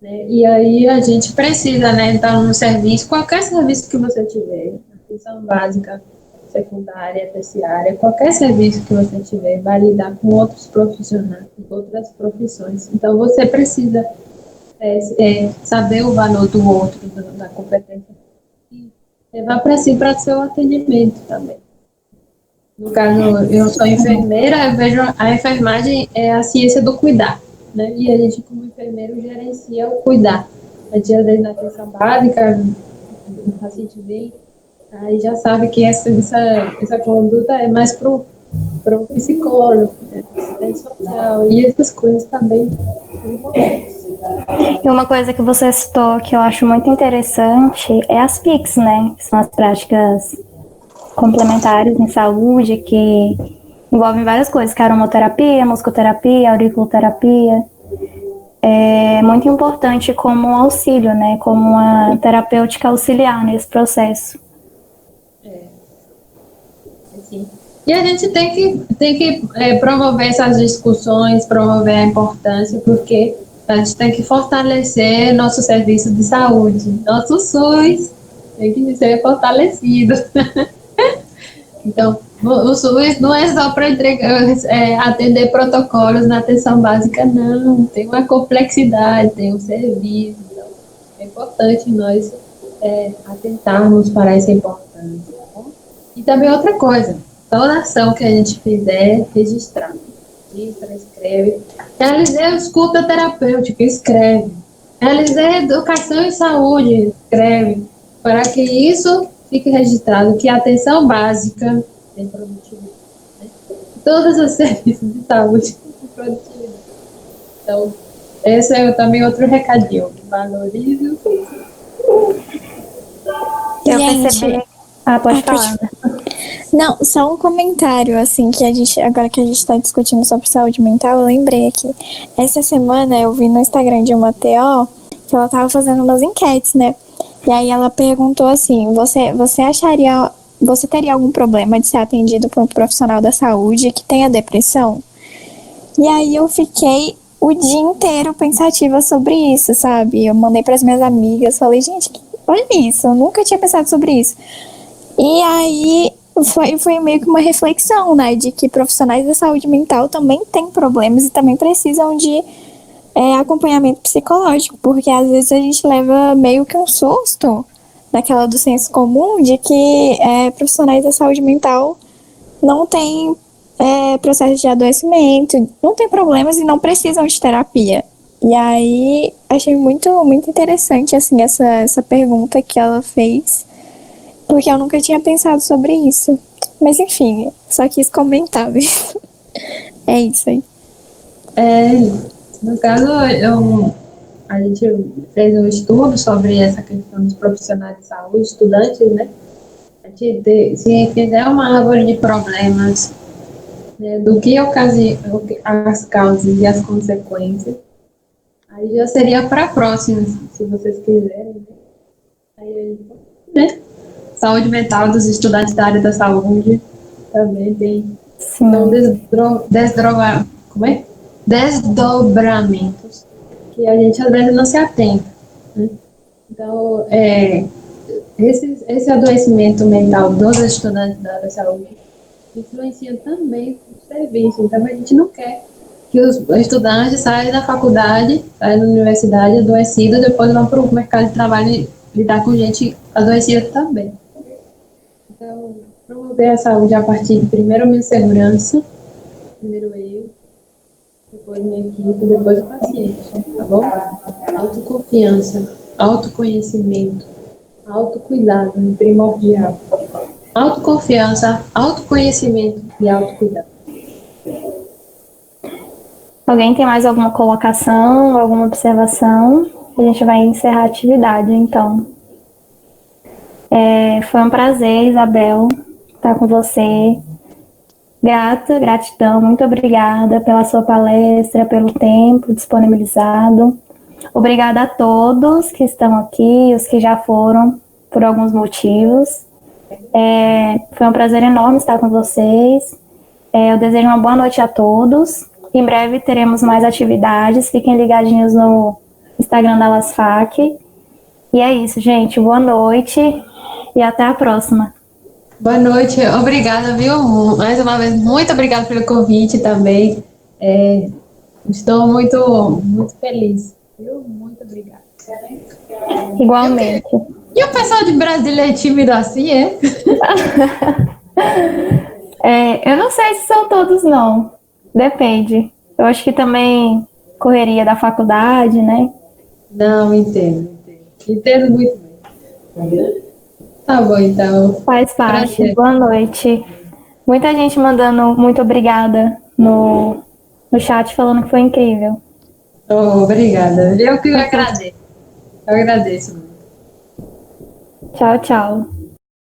Né? E aí a gente precisa, né, estar no serviço, qualquer serviço que você tiver, atenção básica, secundária, terciária, qualquer serviço que você tiver, vai lidar com outros profissionais, com outras profissões. Então, você precisa saber o valor do outro, da competência, e levar para si, para o seu atendimento também. No caso, eu sou enfermeira, eu vejo a enfermagem é a ciência do cuidar, né? E a gente, como enfermeiro, gerencia o cuidar. dia dele na atenção básica, o paciente vem, aí já sabe que essa conduta é mais pro psicólogo, né, assistente social, e essas coisas também. E uma coisa que você citou que eu acho muito interessante é as PICs, né? Que são as práticas complementares em saúde, que envolvem várias coisas, que é aromaterapia, musicoterapia, auriculoterapia. É muito importante como um auxílio, né? Como uma terapêutica auxiliar nesse processo. Assim. E a gente tem que promover essas discussões, promover a importância, porque a gente tem que fortalecer nosso serviço de saúde. Nosso SUS tem que ser fortalecido. Então, o SUS não é só para atender protocolos na atenção básica, não. Tem uma complexidade, tem um serviço. Então, é importante nós atentarmos para essa importância. Tá? E também outra coisa, toda ação que a gente fizer, registrar. Registra, escreve. Realizei escuta terapêutica, escreve. Realizei educação e saúde, escreve. Para que isso fique registrado, que a atenção básica tem produtividade. Né? Todos os serviços de saúde têm produtividade. Então, esse é também outro recadinho. Valorize o SUS. Eu Gente, percebi. Pode falar. Não, só um comentário, assim, que agora que a gente tá discutindo sobre saúde mental, eu lembrei aqui. Essa semana eu vi no Instagram de uma TO que ela tava fazendo umas enquetes, né? E aí ela perguntou assim, você teria algum problema de ser atendido por um profissional da saúde que tenha depressão? E aí eu fiquei o dia inteiro pensativa sobre isso, sabe? Eu mandei para as minhas amigas, falei, gente, olha isso, eu nunca tinha pensado sobre isso. E aí foi meio que uma reflexão, né? De que profissionais da saúde mental também têm problemas e também precisam de acompanhamento psicológico, porque às vezes a gente leva meio que um susto daquela do senso comum de que profissionais da saúde mental não têm processo de adoecimento, não têm problemas e não precisam de terapia. E aí achei muito, muito interessante assim, essa pergunta que ela fez, porque eu nunca tinha pensado sobre isso. Mas enfim, só quis comentar. É isso aí. No caso, a gente fez um estudo sobre essa questão dos profissionais de saúde, estudantes, né? Se fizer uma árvore de problemas, né, do que as causas e as consequências, aí já seria para a próxima, se vocês quiserem. Né? Aí, né? Saúde mental dos estudantes da área da saúde também tem desdobramentos que a gente às vezes não se atenta. Né? Então, esse adoecimento mental dos estudantes da área da saúde influencia também o serviço. Então, a gente não quer que os estudantes saiam da faculdade, saiam da universidade adoecidos, depois vão para o mercado de trabalho e lidar com gente adoecida também. Então, promover a saúde a partir de primeiro minha segurança, primeiro eu, depois minha equipe, depois o paciente, tá bom? Autoconfiança, autoconhecimento, autocuidado, primordial. Autoconfiança, autoconhecimento e autocuidado. Alguém tem mais alguma colocação, alguma observação? A gente vai encerrar a atividade, então. Foi um prazer, Isabel, estar com você. Gratidão, muito obrigada pela sua palestra, pelo tempo disponibilizado. Obrigada a todos que estão aqui, os que já foram por alguns motivos. Foi um prazer enorme estar com vocês. Eu desejo uma boa noite a todos. Em breve teremos mais atividades. Fiquem ligadinhos no Instagram da LASFAC. E é isso, gente. Boa noite e até a próxima. Boa noite, obrigada, viu? Mais uma vez, muito obrigada pelo convite também. Estou muito, muito feliz, viu? Muito obrigada. Igualmente. E o pessoal de Brasília é tímido assim, é? Eu não sei se são todos, não. Depende. Eu acho que também correria da faculdade, né? Não, entendo. Entendo muito bem. Tá bom, então. Faz parte. Prazer. Boa noite. Muita gente mandando muito obrigada no chat falando que foi incrível. Oh, obrigada. Eu que agradeço. Eu agradeço. Tchau, tchau.